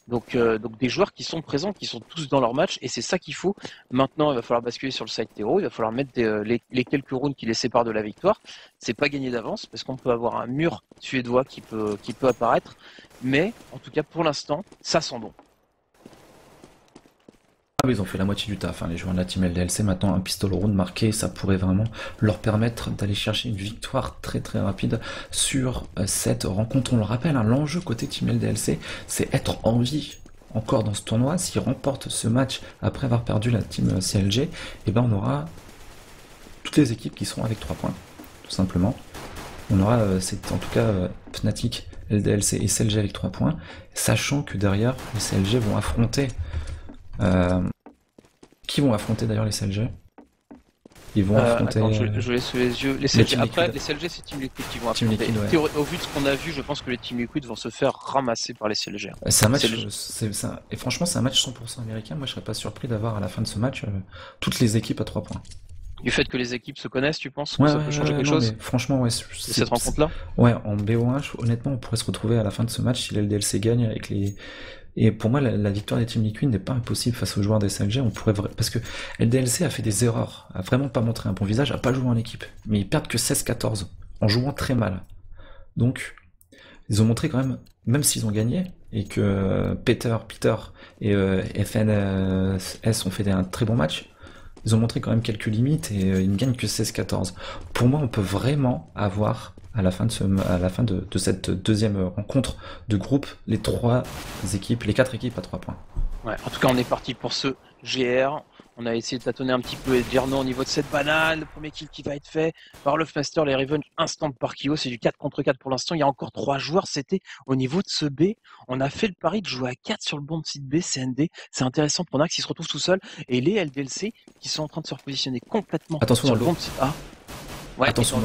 Donc des joueurs qui sont présents, qui sont tous dans leur match, et c'est ça qu'il faut. Maintenant, il va falloir basculer sur le side terreau, il va falloir mettre les quelques rounds qui les séparent de la victoire. C'est pas gagné d'avance, parce qu'on peut avoir un mur suédois qui peut apparaître, mais en tout cas pour l'instant, ça sent bon. Ah, ils ont fait la moitié du taf, hein, les joueurs de la team LDLC. Maintenant, un pistol round marqué, ça pourrait vraiment leur permettre d'aller chercher une victoire très très rapide sur cette rencontre. On le rappelle, hein, l'enjeu côté team LDLC, c'est être en vie encore dans ce tournoi. S'ils remportent ce match après avoir perdu la team CLG, et ben on aura toutes les équipes qui seront avec 3 points, tout simplement. On aura, c'est en tout cas Fnatic, LDLC et CLG avec 3 points, sachant que derrière, les CLG vont affronter... qui vont affronter d'ailleurs les CLG? Ils vont affronter... Attends, je laisse sous les yeux. Les CLG, après, les CLG, c'est Team Liquid qui vont Team affronter. Liquid, ouais. Au vu de ce qu'on a vu, je pense que les Team Liquid vont se faire ramasser par les CLG. C'est un match, et franchement, c'est un match 100% américain. Moi, je serais pas surpris d'avoir à la fin de ce match toutes les équipes à 3 points. Du fait que les équipes se connaissent, tu penses Ouais, que ça peut changer quelque non, chose mais franchement, ouais, cette rencontre-là? Ouais, en BO1, honnêtement, on pourrait se retrouver à la fin de ce match si l'LDLC gagne avec les... Et pour moi, la victoire des Team Liquid n'est pas impossible face aux joueurs des SLG. On pourrait parce que LDLC a fait des erreurs, a vraiment pas montré un bon visage, a pas joué en équipe. Mais ils perdent que 16-14 en jouant très mal. Donc, ils ont montré quand même s'ils ont gagné et que Peter et FNS ont fait un très bon match, ils ont montré quand même quelques limites et ils ne gagnent que 16-14. Pour moi, on peut vraiment avoir à la fin de cette deuxième rencontre de groupe, les 4 équipes à 3 points. Ouais, en tout cas, on est parti pour ce GR. On a essayé de tâtonner un petit peu et de dire non au niveau de cette banane. Le premier kill qui va être fait par Lofmaster, les Revenge instant par Kyo. C'est du 4 contre 4 pour l'instant. Il y a encore 3 joueurs. C'était au niveau de ce B. On a fait le pari de jouer à 4 sur le bon de site B, CND. C'est intéressant pour Nax, il se retrouve tout seul. Et les LDLC qui sont en train de se repositionner complètement sur le bon de site A. Ouais, attention,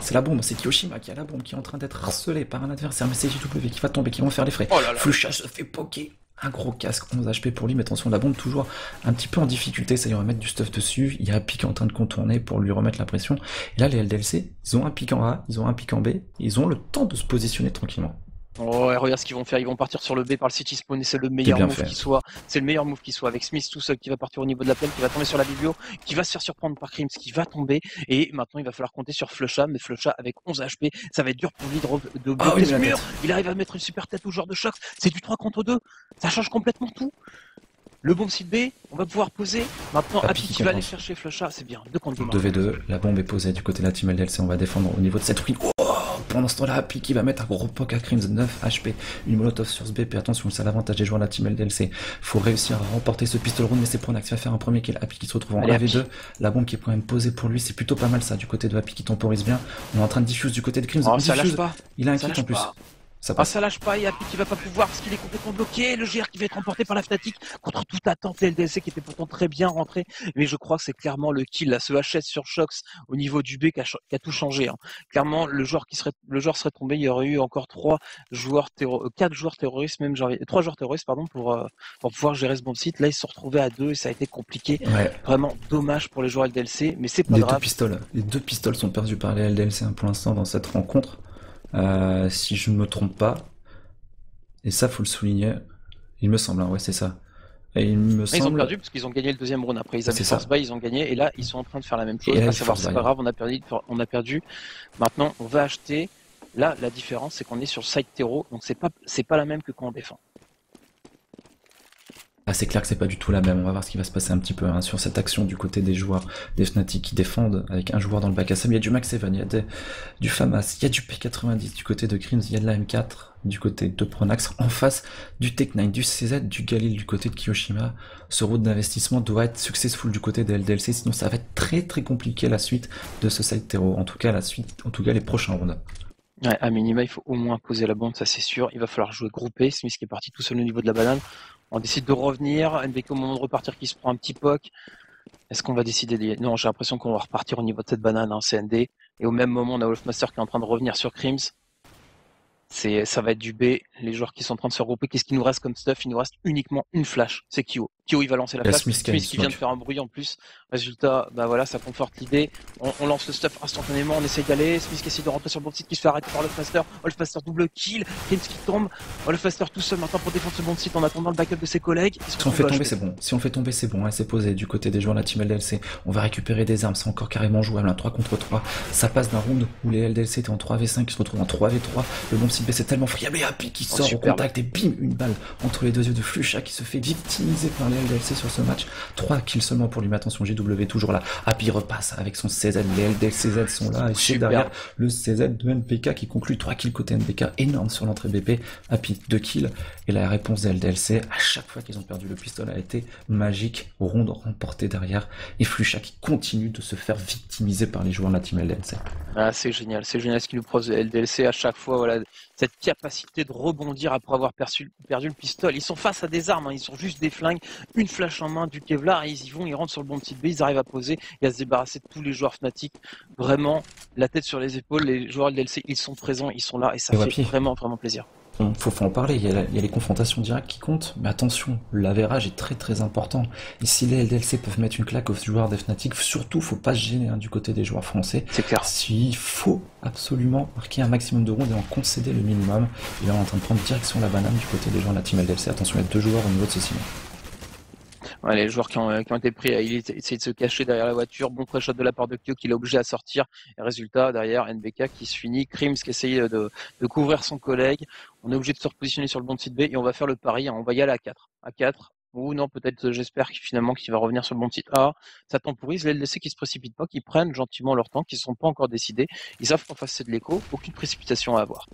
c'est la bombe, c'est Kyoshima qui a la bombe, qui est en train d'être harcelé par un adversaire, mais c'est JW qui va tomber, qui vont faire les frais. Oh là là. Fuchsia se fait poker. Un gros casque, 11 HP pour lui, mais attention, la bombe toujours un petit peu en difficulté, ça y va mettre du stuff dessus, il y a un pic en train de contourner pour lui remettre la pression, et là les LDLC, ils ont un pic en A, ils ont un pic en B, et ils ont le temps de se positionner tranquillement. Ouais, regarde ce qu'ils vont faire, ils vont partir sur le B par le city spawn et c'est le meilleur move qui soit. C'est le meilleur move qui soit avec Smith tout seul qui va partir au niveau de la plaine, qui va tomber sur la biblio, qui va se faire surprendre par Crims, qui va tomber et maintenant il va falloir compter sur Flusha, mais Flusha avec 11 HP, ça va être dur pour lui de bloquer ce mur. Il arrive à mettre une super tête au joueur de Shox, c'est du 3 contre 2, ça change complètement tout. Le bon site B, on va pouvoir poser. Maintenant, Happy qui va aller chercher Flusha, c'est bien. 2 contre 2. 2v2, la bombe est posée du côté de la team LDLC, on va défendre au niveau de cette ruine. Pendant ce temps-là, Happy qui va mettre un gros poke à Crims, 9 HP, une molotov sur ce BP, attention, c'est l'avantage des joueurs de la team LDLC. Faut réussir à remporter ce pistol round, mais c'est Pronax qui va faire un premier kill. Happy qui se retrouve en 1v2, la bombe qui est quand même posée pour lui, c'est plutôt pas mal ça, du côté de Happy qui temporise bien. On est en train de diffuse du côté de Crims. Oh, ça lâche pas. Il a un kill en plus. Ça lâche pas, et Happy qui va pas pouvoir parce qu'il est complètement bloqué, le GR qui va être remporté par la Fnatic contre toute attente, les LDLC qui était pourtant très bien rentré, mais je crois que c'est clairement le kill, là, ce HS sur Shox au niveau du B qui a tout changé. Hein. Clairement, le joueur serait tombé, il y aurait eu encore 4 joueurs terroristes, même 3 joueurs terroristes, pardon, pour pouvoir gérer ce bon site. Là, ils se sont retrouvés à 2 et ça a été compliqué. Ouais. Vraiment dommage pour les joueurs LDLC, mais c'est pas grave. Les deux pistoles sont perdus par les LDLC pour l'instant dans cette rencontre. Si je ne me trompe pas, et ça faut le souligner, il me semble, hein, ouais c'est ça. Et il me Ils ont semble... perdu parce qu'ils ont gagné le deuxième round. Après, ils avaient C'est ça. force buy, ils ont gagné. Et là, ils sont en train de faire la même chose. Et là, À ils savoir, force c'est buy. pas grave, on a perdu. On a perdu. Maintenant, on va acheter. Là, la différence, c'est qu'on est sur le side terreau. Donc, c'est pas la même que quand on défend. Ah, c'est clair que c'est pas du tout la même. On va voir ce qui va se passer un petit peu hein, sur cette action du côté des joueurs des Fnatic qui défendent avec un joueur dans le bac à Sam. Il y a du Max Evan, il y a du Famas, il y a du P90 du côté de Crims, il y a de la M4 du côté de Pronax. En face du Tech9, du CZ, du Galil du côté de Kiyoshima. Ce route d'investissement doit être successful du côté des LDLC, sinon ça va être très très compliqué la suite de ce side terreau. En tout cas, les prochains rounds. Ouais, à minima, il faut au moins poser la bombe, ça c'est sûr. Il va falloir jouer groupé. Smith qui est parti tout seul au niveau de la banane. On décide de revenir. NBK au moment de repartir qui se prend un petit poke. Est-ce qu'on va décider de... Non, j'ai l'impression qu'on va repartir au niveau de cette banane en CND. Et au même moment, on a Wolfmaster qui est en train de revenir sur Crims. Ça va être du B. Les joueurs qui sont en train de se regrouper. Qu'est-ce qu'il nous reste comme stuff? Il nous reste uniquement une flash. C'est Kyo. Kyo, il va lancer la flash. Smith Smith qui vient de faire un bruit en plus. Résultat, bah voilà, ça conforte l'idée. On lance le stuff instantanément. On essaye d'aller. Smith qui essaie de rentrer sur le bon site qui se fait arrêter par Wolfmaster. Wolfmaster double kill. Crims qui tombe. Wolfmaster tout seul maintenant pour défendre ce bon site en attendant le backup de ses collègues. Si on le fait tomber, c'est bon. Si on le fait tomber, c'est bon. Elle s'est posée du côté des joueurs de la team LDLC. On va récupérer des armes. C'est encore carrément jouable. Un 3 contre 3. Ça passe d'un round où les LDLC étaient en 3v5 qui se retrouvent en 3v3. Le bon site B, c'est tellement friable. Et Happy qui sort au contact et bim, une balle entre les deux yeux de Flusha qui se fait victimiser par les LDLC sur ce match. 3 kills seulement pour lui, mais attention, GW toujours là. Happy repasse avec son CZ. Les LDLC sont là et c'est derrière le CZ de NBK qui conclut 3 kills côté NBK. Énorme sur l'entrée BP. Happy 2 kills. Et la réponse des LDLC, à chaque fois qu'ils ont perdu le pistolet, a été magique. Ronde remportée derrière. Et Flusha qui continue de se faire victimiser par les joueurs de la team LDLC. Ah, c'est génial ce qu'il nous propose LDLC à chaque fois, voilà, cette capacité de rebondir après avoir perdu le pistolet. Ils sont face à des armes, hein, ils sont juste des flingues, une flash en main du Kevlar, et ils y vont, ils rentrent sur le bon petit B, ils arrivent à poser et à se débarrasser de tous les joueurs Fnatic. Vraiment, la tête sur les épaules, les joueurs LDLC, ils sont présents, ils sont là, et ça fait vraiment plaisir. Faut en parler, il y a les confrontations directes qui comptent, mais attention, l'avérage est très très important. Et si les LDLC peuvent mettre une claque aux joueurs des Fnatic, surtout faut pas se gêner hein, du côté des joueurs français. C'est clair. Il faut absolument marquer un maximum de rounds et en concéder le minimum. Et là on est en train de prendre direction la banane du côté des joueurs de la team LDLC. Attention, il y a 2 joueurs au niveau de ce ciment. Ouais, les joueurs qui ont été pris, il essaie de se cacher derrière la voiture, bon pré-shot de la part de Kyo qui l'a obligé à sortir, et résultat derrière NBK qui se finit, Crims qui essaye de couvrir son collègue, on est obligé de se repositionner sur le bon site B et on va faire le pari, hein, on va y aller à 4, ou non peut-être j'espère finalement qu'il va revenir sur le bon site A, ça temporise, les LDC qui se précipitent pas, qui prennent gentiment leur temps, qui ne sont pas encore décidés, ils savent qu'en face c'est de l'écho, aucune précipitation à avoir.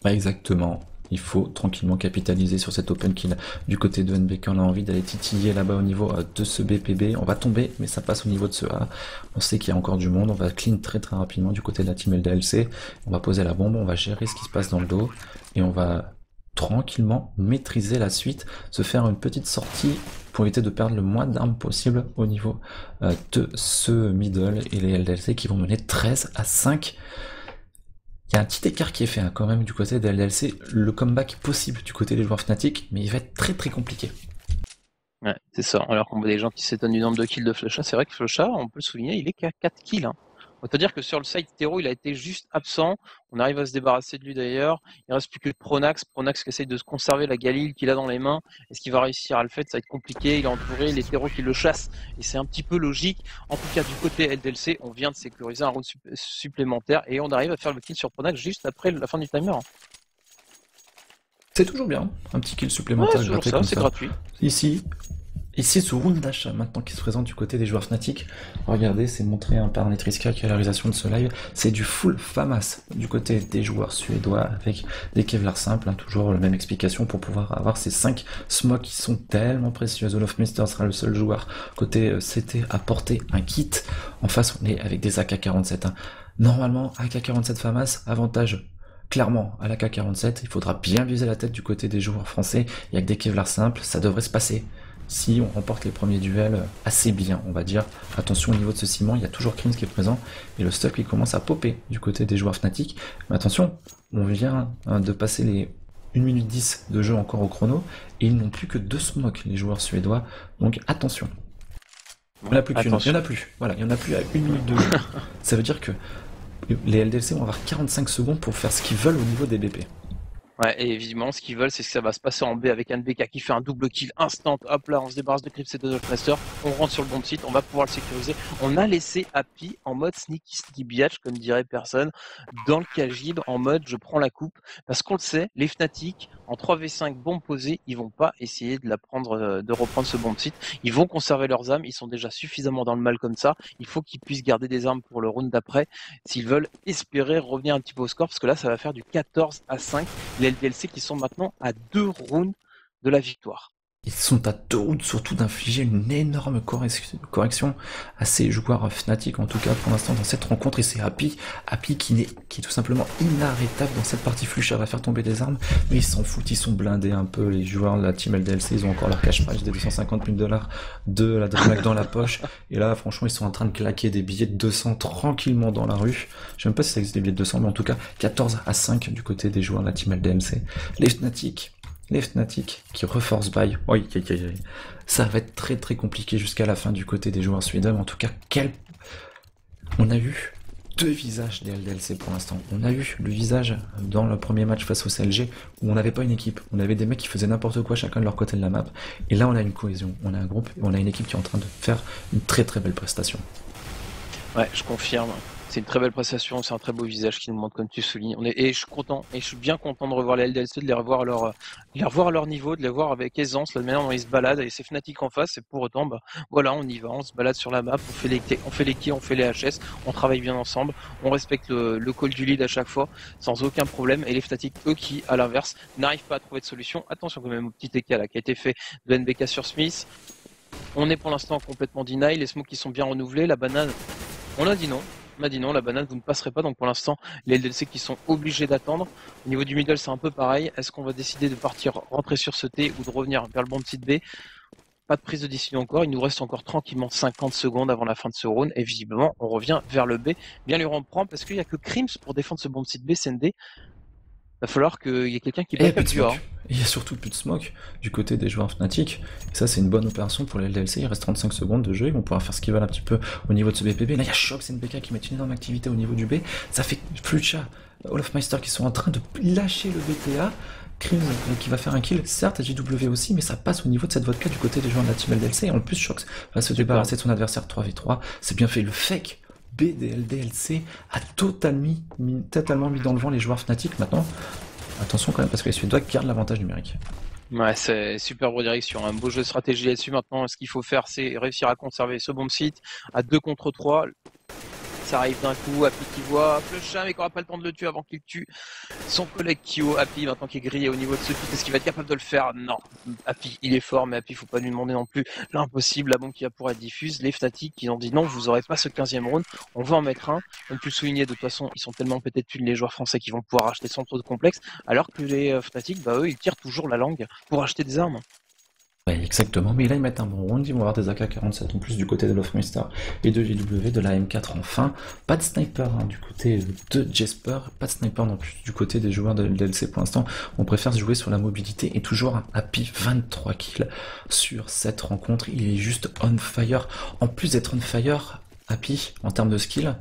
Bah exactement. Il faut tranquillement capitaliser sur cet open kill du côté de NBK. On a envie d'aller titiller là-bas au niveau de ce BPB. On va tomber, mais ça passe au niveau de ce A. On sait qu'il y a encore du monde. On va clean très très rapidement du côté de la team LDLC. On va poser la bombe, on va gérer ce qui se passe dans le dos. Et on va tranquillement maîtriser la suite. Se faire une petite sortie pour éviter de perdre le moins d'armes possible au niveau de ce middle. Et les LDLC qui vont mener 13-5. Il y a un petit écart qui est fait hein, quand même du côté de LDLC, le comeback est possible du côté des joueurs Fnatic, mais il va être très très compliqué. Ouais, c'est ça, alors qu'on voit des gens qui s'étonnent du nombre de kills de Flusha, c'est vrai que Flusha, on peut le souligner, il est qu'à 4 kills. Hein. On peut dire que sur le side terreau, il a été juste absent, on arrive à se débarrasser de lui d'ailleurs, il reste plus que Pronax qui essaye de se conserver la Galil qu'il a dans les mains, est-ce qu'il va réussir à le faire? Ça va être compliqué, il est entouré, les terreaux qui le chassent, et c'est un petit peu logique, en tout cas du côté LDLC, on vient de sécuriser un round supplémentaire, et on arrive à faire le kill sur Pronax juste après la fin du timer. C'est toujours bien, un petit kill supplémentaire. Ouais, c'est ça, c'est gratuit. Ici, ce round d'achat maintenant qui se présente du côté des joueurs Fnatic, regardez, c'est montré par Netriska qui a la réalisation de ce live, c'est du full FAMAS du côté des joueurs suédois avec des Kevlar simples, hein, toujours la même explication pour pouvoir avoir ces 5 smokes qui sont tellement précieux. Olofmeister sera le seul joueur côté CT à porter un kit. En face, on est avec des AK-47. Hein. Normalement, AK-47 FAMAS, avantage clairement à l'AK-47, il faudra bien viser la tête du côté des joueurs français, il y a que des Kevlar simples, ça devrait se passer. Si on remporte les premiers duels assez bien, on va dire. Attention au niveau de ce ciment, il y a toujours Crims qui est présent, et le stuff qui commence à popper du côté des joueurs Fnatic. Mais attention, on vient de passer les 1 minute 10 de jeu encore au chrono, et ils n'ont plus que 2 smokes, les joueurs suédois, donc attention. Il n'y en a plus qu'une, il n'y en a plus. Voilà, il n'y en a plus à 1 minute de jeu. Ça veut dire que les LDLC vont avoir 45 secondes pour faire ce qu'ils veulent au niveau des BP. Ouais, et évidemment, ce qu'ils veulent, c'est que ça va se passer en B avec un BK qui fait un double kill instant. Hop là, on se débarrasse de Crips et de Prester. On rentre sur le bon site, on va pouvoir le sécuriser. On a laissé Happy en mode sneaky biatch, comme dirait personne, dans le Kajib, en mode je prends la coupe. Parce qu'on le sait, les Fnatic, en 3v5 bombes posées, ils vont pas essayer de de reprendre ce bomb site. Ils vont conserver leurs armes, ils sont déjà suffisamment dans le mal comme ça. Il faut qu'ils puissent garder des armes pour le round d'après, s'ils veulent espérer revenir un petit peu au score, parce que là, ça va faire du 14-5. Les LDLC qui sont maintenant à 2 rounds de la victoire. Ils sont à 2 rounds surtout d'infliger une énorme correction à ces joueurs Fnatic, en tout cas pour l'instant dans cette rencontre, et c'est Happy qui est tout simplement inarrêtable dans cette partie. Flusha va faire tomber des armes, mais ils s'en foutent, ils sont blindés un peu, les joueurs de la team LDLC, ils ont encore leur cash prize des 250 000 $, de la DreamHack dans la poche, et là franchement ils sont en train de claquer des billets de 200 tranquillement dans la rue. Je sais même pas si ça existe des billets de 200, mais en tout cas 14-5 du côté des joueurs de la team LDLC. Les Fnatic qui reforce buy. Oui, ça va être très très compliqué jusqu'à la fin du côté des joueurs suédois. En tout cas, on a eu 2 visages des LDLC pour l'instant. On a eu le visage dans le premier match face au CLG où on n'avait pas une équipe. On avait des mecs qui faisaient n'importe quoi chacun de leur côté de la map. Et là, on a une cohésion. On a un groupe et on a une équipe qui est en train de faire une très très belle prestation. Ouais, je confirme. C'est une très belle prestation, c'est un très beau visage qui nous montre comme tu soulignes. Et je suis content, et je suis bien content de revoir les LDLC, de les revoir à leur niveau, de les voir avec aisance, la manière dont ils se baladent, et c'est Fnatic en face, et pour autant, bah, voilà, on y va, on se balade sur la map, on fait les kills, on fait les HS, on travaille bien ensemble, on respecte le call du lead à chaque fois, sans aucun problème, et les Fnatic, eux, qui, à l'inverse, n'arrivent pas à trouver de solution. Attention quand même au petit écart là, qui a été fait de NBK sur Smith. On est pour l'instant complètement deny, les smokes qui sont bien renouvelés, la banane, on a dit non. On m'a dit non, la banane, vous ne passerez pas. Donc pour l'instant, les LDLC qui sont obligés d'attendre. Au niveau du middle, c'est un peu pareil. Est-ce qu'on va décider de partir rentrer sur ce T ou de revenir vers le bon site B? Pas de prise de décision encore. Il nous reste encore tranquillement 50 secondes avant la fin de ce round. Et visiblement, on revient vers le B. Bien lui reprendre parce qu'il n'y a que Crims pour défendre ce bon site B, CND. Va falloir qu'il y ait quelqu'un qui back up du A. Et il y a surtout plus de smoke du côté des joueurs Fnatic. Et ça, c'est une bonne opération pour les LDLC. Il reste 35 secondes de jeu. Ils vont pouvoir faire ce qu'ils veulent un petit peu au niveau de ce BPB. Là, il y a Shox et NBK qui mettent une énorme activité au niveau du B. Ça fait Flucha, Olofmeister qui sont en train de lâcher le BTA. Krim qui va faire un kill, certes, JW aussi, mais ça passe au niveau de cette vodka du côté des joueurs de la team LDLC. Et en plus, Shox va se débarrasser de son adversaire 3v3. C'est bien fait. Le fake B des LDLC a totalement mis dans le vent les joueurs Fnatic. Maintenant, attention quand même parce que les Suédois gardent l'avantage numérique. Ouais, c'est super redirection, un beau jeu de stratégie là-dessus. Maintenant, ce qu'il faut faire, c'est réussir à conserver ce bomb site à 2 contre 3. Ça arrive d'un coup, Happy qui voit le chat mais qui n'aura pas le temps de le tuer avant qu'il tue son collègue Kyo. Happy maintenant qui est grillé au niveau de ce pit, est-ce qu'il va être capable de le faire? Non, Happy il est fort, mais Happy faut pas lui demander non plus l'impossible, la bombe qui va pouvoir être diffuse. Les Fnatic qui ont dit non, vous aurez pas ce 15e round, on va en mettre un. Comme tu le soulignais, de toute façon ils sont tellement pétés de thunes les joueurs français qui vont pouvoir acheter sans trop de complexe, alors que les Fnatic, bah eux ils tirent toujours la langue pour acheter des armes. Ouais, exactement, mais là ils mettent un bon round, ils vont avoir des AK-47 en plus du côté de l'Ofmeister et de JW, de la M4 enfin. Pas de sniper du côté de Jesper, pas de sniper non plus du côté des joueurs de LDLC pour l'instant. On préfère se jouer sur la mobilité et toujours un Happy 23 kills sur cette rencontre. Il est juste on fire. En plus d'être on fire, Happy, en termes de skill,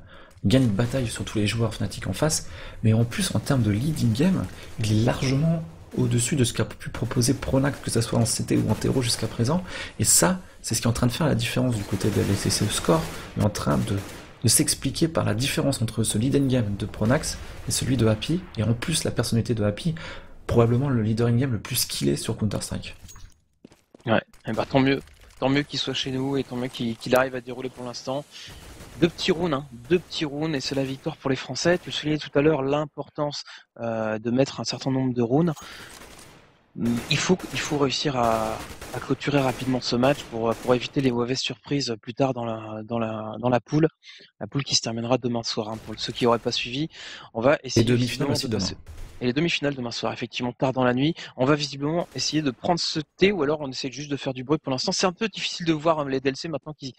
gagne une bataille sur tous les joueurs Fnatic en face, mais en plus en termes de leading game, il est largement au-dessus de ce qu'a pu proposer Pronax, que ce soit en CT ou en terreau jusqu'à présent. Et ça, c'est ce qui est en train de faire la différence du côté de LCC. Le score est en train de s'expliquer par la différence entre ce lead game de Pronax et celui de Happy. Et en plus, la personnalité de Happy, probablement le leader in game le plus skillé sur Counter-Strike. Ouais, et bah tant mieux qu'il soit chez nous et tant mieux qu'il arrive à dérouler pour l'instant. 2 petits rounds, et c'est la victoire pour les Français. Tu soulignais tout à l'heure l'importance de mettre un certain nombre de rounds. Il faut réussir à clôturer rapidement ce match pour éviter les mauvaises surprises plus tard dans la poule. La poule qui se terminera demain soir. Hein, pour ceux qui n'auraient pas suivi, on va essayer. Et demi-finale aussi demain. Et les demi-finales demain soir, effectivement, tard dans la nuit. On va visiblement essayer de prendre ce thé ou alors on essaie juste de faire du bruit pour l'instant. C'est un peu difficile de voir les DLC maintenant qui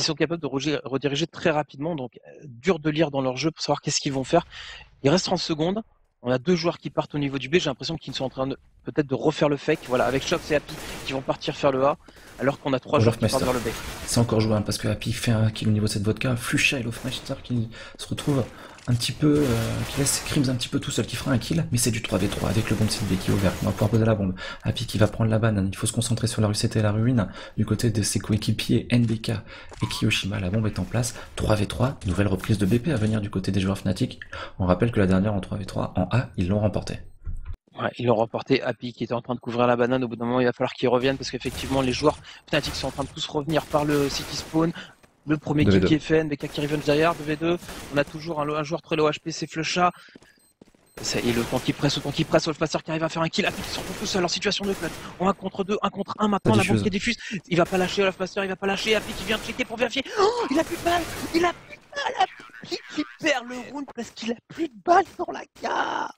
sont capables de rediriger très rapidement, donc dur de lire dans leur jeu pour savoir qu'est-ce qu'ils vont faire. Il reste 30 secondes, on a 2 joueurs qui partent au niveau du B, j'ai l'impression qu'ils sont en train de peut-être de refaire le fake, voilà, avec Shox et Happy qui vont partir faire le A, alors qu'on a 3 joueurs qui partent vers le B. C'est encore jouable parce que Happy fait un kill au niveau de cette vodka, Flusha et Lofmeister qui se retrouvent un petit peu, qui laisse Crims un petit peu tout seul, qui fera un kill, mais c'est du 3v3 avec le bomb site B qui est ouvert, on va pouvoir poser la bombe. Happy qui va prendre la banane, il faut se concentrer sur la RUCT et la ruine, du côté de ses coéquipiers NBK et Kiyoshima, la bombe est en place, 3v3, nouvelle reprise de BP à venir du côté des joueurs Fnatic. On rappelle que la dernière en 3v3, en A, ils l'ont remporté. Ouais, ils l'ont remporté. Happy qui était en train de couvrir la banane. Au bout d'un moment, il va falloir qu'ils reviennent parce qu'effectivement, les joueurs Fnatic sont en train de tous revenir par le City Spawn. Le premier kill qui est fait, NBK qui revenge derrière, 2v2. On a toujours un joueur très low HP, c'est Flusha. Et le temps qui presse, Wolfmaster qui arrive à faire un kill. Happy qui se retrouve tout seul en situation de clutch. En 1 contre 2, 1 contre 1 maintenant. La bombe qui est diffuse. Il va pas lâcher Wolfmaster, il va pas lâcher. Happy qui vient checker pour vérifier. Oh, il a plus de balles. Il a plus de balles. Happy qui perd le round parce qu'il a plus de balles dans la carte.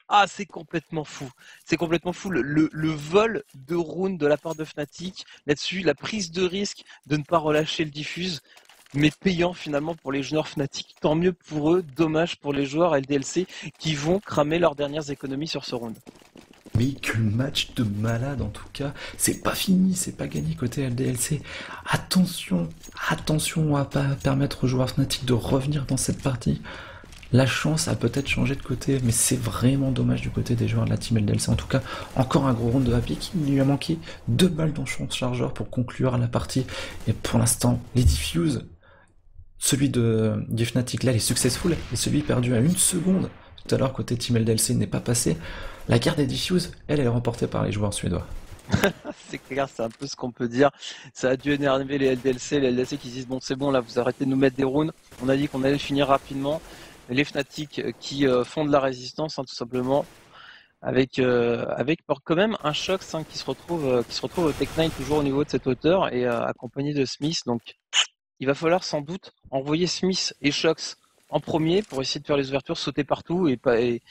Ah, c'est complètement fou. C'est complètement fou. Le vol de round de la part de Fnatic. Là-dessus, la prise de risque de ne pas relâcher le diffuse. Mais payant finalement pour les joueurs Fnatic. Tant mieux pour eux, dommage pour les joueurs LDLC qui vont cramer leurs dernières économies sur ce round. Mais quel match de malade en tout cas, c'est pas fini, c'est pas gagné côté LDLC. Attention, on va pas permettre aux joueurs Fnatic de revenir dans cette partie. La chance a peut-être changé de côté, mais c'est vraiment dommage du côté des joueurs de la team LDLC. En tout cas, encore un gros round de Happy qui lui a manqué 2 balles dans son chargeur pour conclure la partie. Et pour l'instant, les diffuses, celui du Fnatic là, il est successful, et celui perdu à 1 seconde tout à l'heure côté team LDLC n'est pas passé. La guerre des diffuses, elle est remportée par les joueurs suédois. C'est clair, c'est un peu ce qu'on peut dire. Ça a dû énerver les LDLC qui se disent bon c'est bon là, vous arrêtez de nous mettre des rounds. On a dit qu'on allait le finir rapidement. Les Fnatic qui font de la résistance tout simplement. Avec quand même un Shox qui se retrouve au Tech9 toujours au niveau de cette hauteur et accompagné de Smith. Donc il va falloir sans doute envoyer Smith et Shox en premier pour essayer de faire les ouvertures, sauter partout et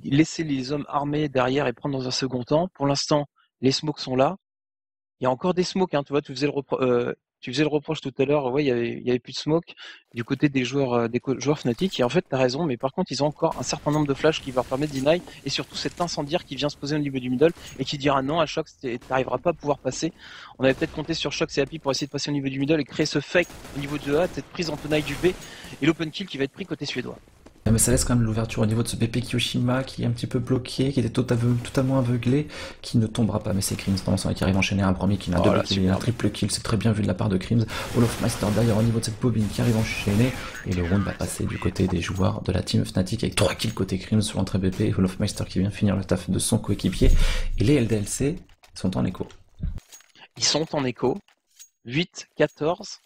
laisser les hommes armés derrière et prendre dans un second temps. Pour l'instant, les smokes sont là. Il y a encore des smokes, tu vois, tu faisais le reproche tout à l'heure, ouais, il y avait plus de smoke du côté des joueurs Fnatic, et en fait, t'as raison, mais par contre, ils ont encore un certain nombre de flashs qui leur permettent de deny, et surtout cet incendiaire qui vient se poser au niveau du middle, et qui dira non à Shox, t'arriveras pas à pouvoir passer. On avait peut-être compté sur Shox et Happy pour essayer de passer au niveau du middle et créer ce fake au niveau de A, cette prise en tenaille du B, et l'open kill qui va être pris côté suédois. Mais ça laisse quand même l'ouverture au niveau de ce BP Kiyoshima qui est un petit peu bloqué, qui était totalement aveuglé, qui ne tombera pas. Mais c'est Crims pendant ce temps qui arrive à enchaîner un premier kill, un double kill, un triple kill, c'est très bien vu de la part de Crims. Olofmeister d'ailleurs au niveau de cette bobine qui arrive à enchaîner, et le round va passer du côté des joueurs de la team Fnatic avec 3 kills côté Crims sur l'entrée BP, et Olofmeister qui vient finir le taf de son coéquipier, et les LDLC sont en écho. Ils sont en écho, 8-14.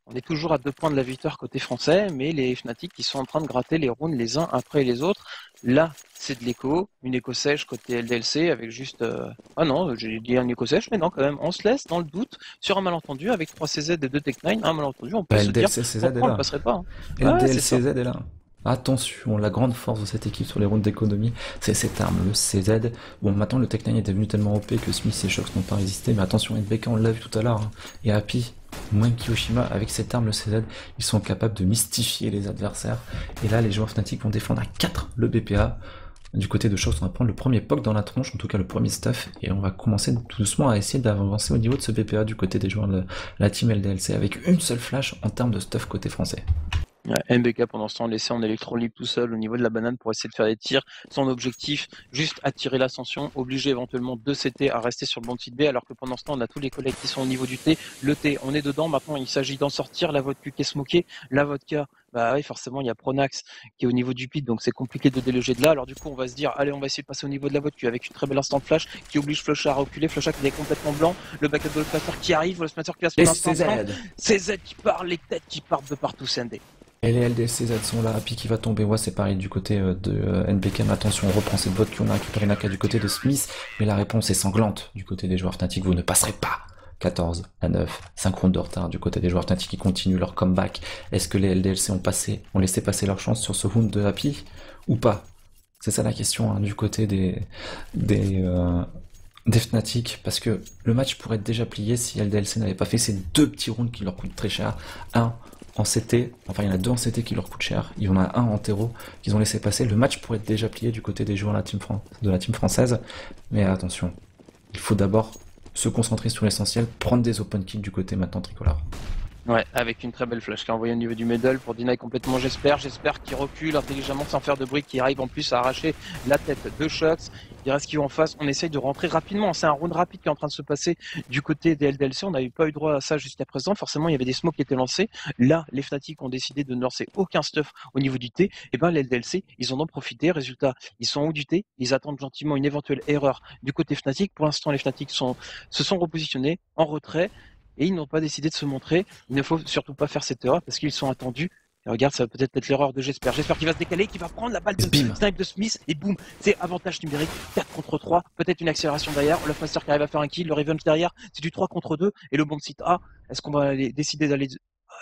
On est toujours à 2 points de la victoire côté français, mais les Fnatic qui sont en train de gratter les rounds les uns après les autres. Là, c'est de l'écho, une écho sèche côté LDLC avec juste... Ah non, j'ai dit un écho sèche, mais non quand même, on se laisse dans le doute sur un malentendu avec 3 CZ et 2 Tech9, un malentendu, on peut se dire pourquoi on ne passerait pas. LDLC CZ est là. Attention, la grande force de cette équipe sur les rounds d'économie, c'est cette arme, le CZ. Bon, maintenant le Tech9 est devenu tellement OP que Smith et Shox n'ont pas résisté, mais attention, NBK, on l'a vu tout à l'heure, et Happy, même Kiyoshima, avec cette arme, le CZ, ils sont capables de mystifier les adversaires. Et là, les joueurs Fnatic vont défendre à 4 le BPA. Du côté de Shox, on va prendre le premier poke dans la tronche, en tout cas le premier stuff, et on va commencer tout doucement à essayer d'avancer au niveau de ce BPA du côté des joueurs de la team LDLC, avec une seule flash en termes de stuff côté français. Ouais, MBK pendant ce temps laissé en électro libre tout seul au niveau de la banane pour essayer de faire des tirs. Son objectif, juste attirer l'ascension, obliger éventuellement 2 CT à rester sur le bon site B, alors que pendant ce temps on a tous les collègues qui sont au niveau du T. Le T, on est dedans, maintenant il s'agit d'en sortir, la vodka qui est smokée, la vodka, bah oui forcément il y a Pronax qui est au niveau du pit, donc c'est compliqué de déloger de là, alors du coup on va se dire, allez on va essayer de passer au niveau de la vodka avec une très belle instant flash qui oblige Flusha à reculer, Flusha qui est complètement blanc, le backup de l'Olfmaster qui arrive, l'Olfmaster qui va se faire CZ qui part, les têtes qui partent de partout, c'est ND. Et les LDCZ sont là, Happy qui va tomber, ouais c'est pareil du côté de NBK, mais attention on reprend cette botte qu'on a récupéré Naka du côté de Smith, mais la réponse est sanglante du côté des joueurs Fnatic, vous ne passerez pas. 14-9, 5 rounds de retard du côté des joueurs Fnatic qui continuent leur comeback. Est-ce que les LDLC ont laissé passer leur chance sur ce round de Happy ou pas? C'est ça la question du côté des Fnatic, parce que le match pourrait être déjà plié si LDLC n'avait pas fait ces 2 petits rounds qui leur coûtent très cher. Un en CT, enfin il y en a 2 en CT qui leur coûtent cher, il y en a un en terreau qu'ils ont laissé passer. Le match pourrait être déjà plié du côté des joueurs de la team française, mais attention, il faut d'abord se concentrer sur l'essentiel, prendre des open kills du côté maintenant tricolore. Ouais, avec une très belle flash qui est envoyée au niveau du middle pour deny complètement j'espère qu'il recule intelligemment sans faire de bruit, qui arrive en plus à arracher la tête de Shox. Il reste qui en face, on essaye de rentrer rapidement, c'est un round rapide qui est en train de se passer du côté des LDLC, on n'avait pas eu droit à ça jusqu'à présent, forcément il y avait des smokes qui étaient lancés, là les Fnatic ont décidé de ne lancer aucun stuff au niveau du T, et ben les LDLC ils en ont profité, résultat ils sont en haut du T, ils attendent gentiment une éventuelle erreur du côté Fnatic, pour l'instant les Fnatic se sont repositionnés en retrait, et ils n'ont pas décidé de se montrer. Il ne faut surtout pas faire cette erreur parce qu'ils sont attendus. Et regarde, ça va peut-être être l'erreur de J'espère. J'espère qu'il va se décaler, qu'il va prendre la balle de snipe de Smith et boum, c'est avantage numérique, 4 contre 3, peut-être une accélération derrière, le Master qui arrive à faire un kill, le Revenge derrière, c'est du 3 contre 2 et le bon site A, est-ce qu'on va décider d'aller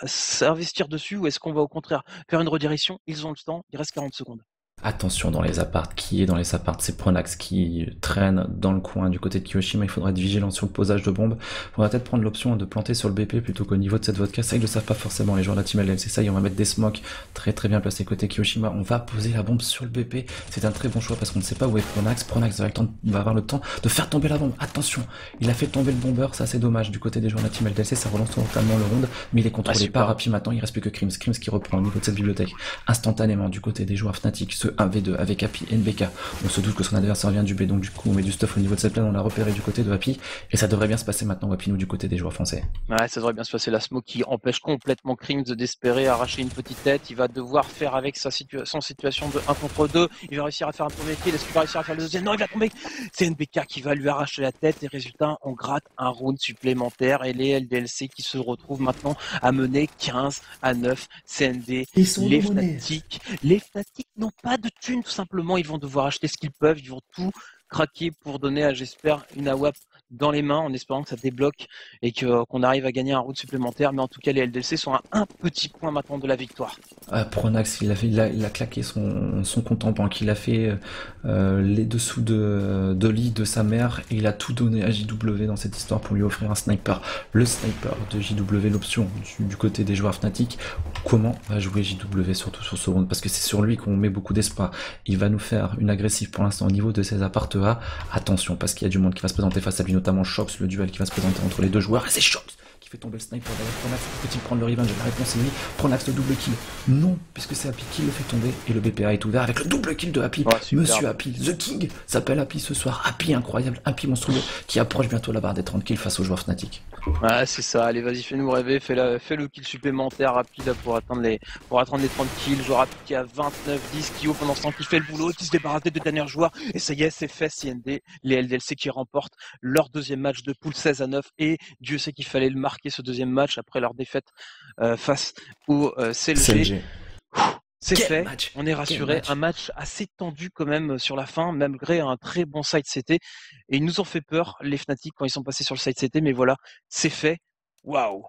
s'investir dessus ou est-ce qu'on va au contraire faire une redirection? Ils ont le temps, il reste 40 secondes. Attention dans les apparts, qui est dans les apparts? C'est Pronax qui traîne dans le coin du côté de Kiyoshima, il faudra être vigilant sur le posage de bombes. Il faudra peut-être prendre l'option de planter sur le BP plutôt qu'au niveau de cette vodka. Ça, ils le savent pas forcément, les joueurs de la team LLC. Ça, on va mettre des smokes très très bien placés côté Kiyoshima. On va poser la bombe sur le BP. C'est un très bon choix parce qu'on ne sait pas où est Pronax. Pronax va avoir le temps de faire tomber la bombe. Attention, il a fait tomber le bombeur, ça c'est dommage. Du côté des joueurs de la team LLC, ça relance totalement le round, mais il est contrôlé par Rapi maintenant. Il reste plus que Krims. Krims qui reprend au niveau de cette bibliothèque instantanément du côté des joueurs Fnatic, ce 1v2 avec Happy NBK. On se doute que son adversaire vient du B, donc du coup on met du stuff au niveau de cette plane, on l'a repéré du côté de Happy, et ça devrait bien se passer maintenant Wapinou du côté des joueurs français. Ouais, ça devrait bien se passer. La smoke qui empêche complètement Krims d'espérer arracher une petite tête. Il va devoir faire avec son situation de 1 contre 2. Il va réussir à faire un premier kill. Est-ce qu'il va réussir à faire le deuxième? Non, il va tomber. C'est NBK qui va lui arracher la tête et résultat, on gratte un round supplémentaire et les LDLC qui se retrouvent maintenant à mener 15-9. CND, les Fnatic n'ont pas de thunes tout simplement. Ils vont devoir acheter ce qu'ils peuvent. Ils vont tout craquer pour donner à J'espère une AWAP dans les mains en espérant que ça débloque et qu'on arrive à gagner un round supplémentaire. Mais en tout cas, les LDLC sont à un petit point maintenant de la victoire. Pronax, il a claqué son compte en banque, il a fait les dessous de lit de sa mère et il a tout donné à JW dans cette histoire pour lui offrir un sniper. Le sniper de JW, l'option du côté des joueurs Fnatic. Comment va jouer JW surtout sur ce round? Parce que c'est sur lui qu'on met beaucoup d'espoir. Il va nous faire une agressive pour l'instant au niveau de ses appartements A. Attention, parce qu'il y a du monde qui va se présenter face à lui, notamment Shox, le duel qui va se présenter entre les deux joueurs. Et c'est Shox qui fait tomber le sniper derrière Pronax. Peut-il prendre le revenge? La réponse est oui. Pronax le double kill. Non, puisque c'est Happy qui le fait tomber et le BPA est ouvert avec le double kill de Happy. Monsieur Happy, The King s'appelle Happy ce soir. Happy incroyable, Happy monstrueux qui approche bientôt la barre des 30 kills face aux joueurs Fnatic. Ouais, c'est ça. Allez, vas-y, fais-nous rêver. Fais le kill supplémentaire rapide pour attendre les 30 kills. Joueur rapide qui a 29-10. Kyo pendant ce temps qui fait le boulot, qui se débarrasse des deux derniers joueurs. Et ça y est, c'est fait. CND, les LDLC qui remportent leur deuxième match de poule 16-9. Et Dieu sait qu'il fallait le marquer ce deuxième match après leur défaite face au CLG. C'est fait, on est rassuré. Un match assez tendu quand même sur la fin, malgré un très bon side CT. Et ils nous ont fait peur, les Fnatic, quand ils sont passés sur le side CT, mais voilà, c'est fait. Waouh!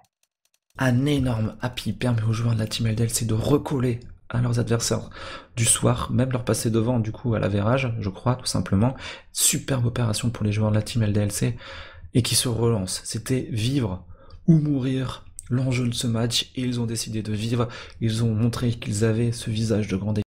Un énorme Happy permet aux joueurs de la team LDLC de recoller à leurs adversaires du soir, même leur passer devant du coup à l'avérage, je crois, tout simplement. Superbe opération pour les joueurs de la team LDLC et qui se relancent. C'était vivre ou mourir l'enjeu de ce match et ils ont décidé de vivre. Ils ont montré qu'ils avaient ce visage de grande équipe.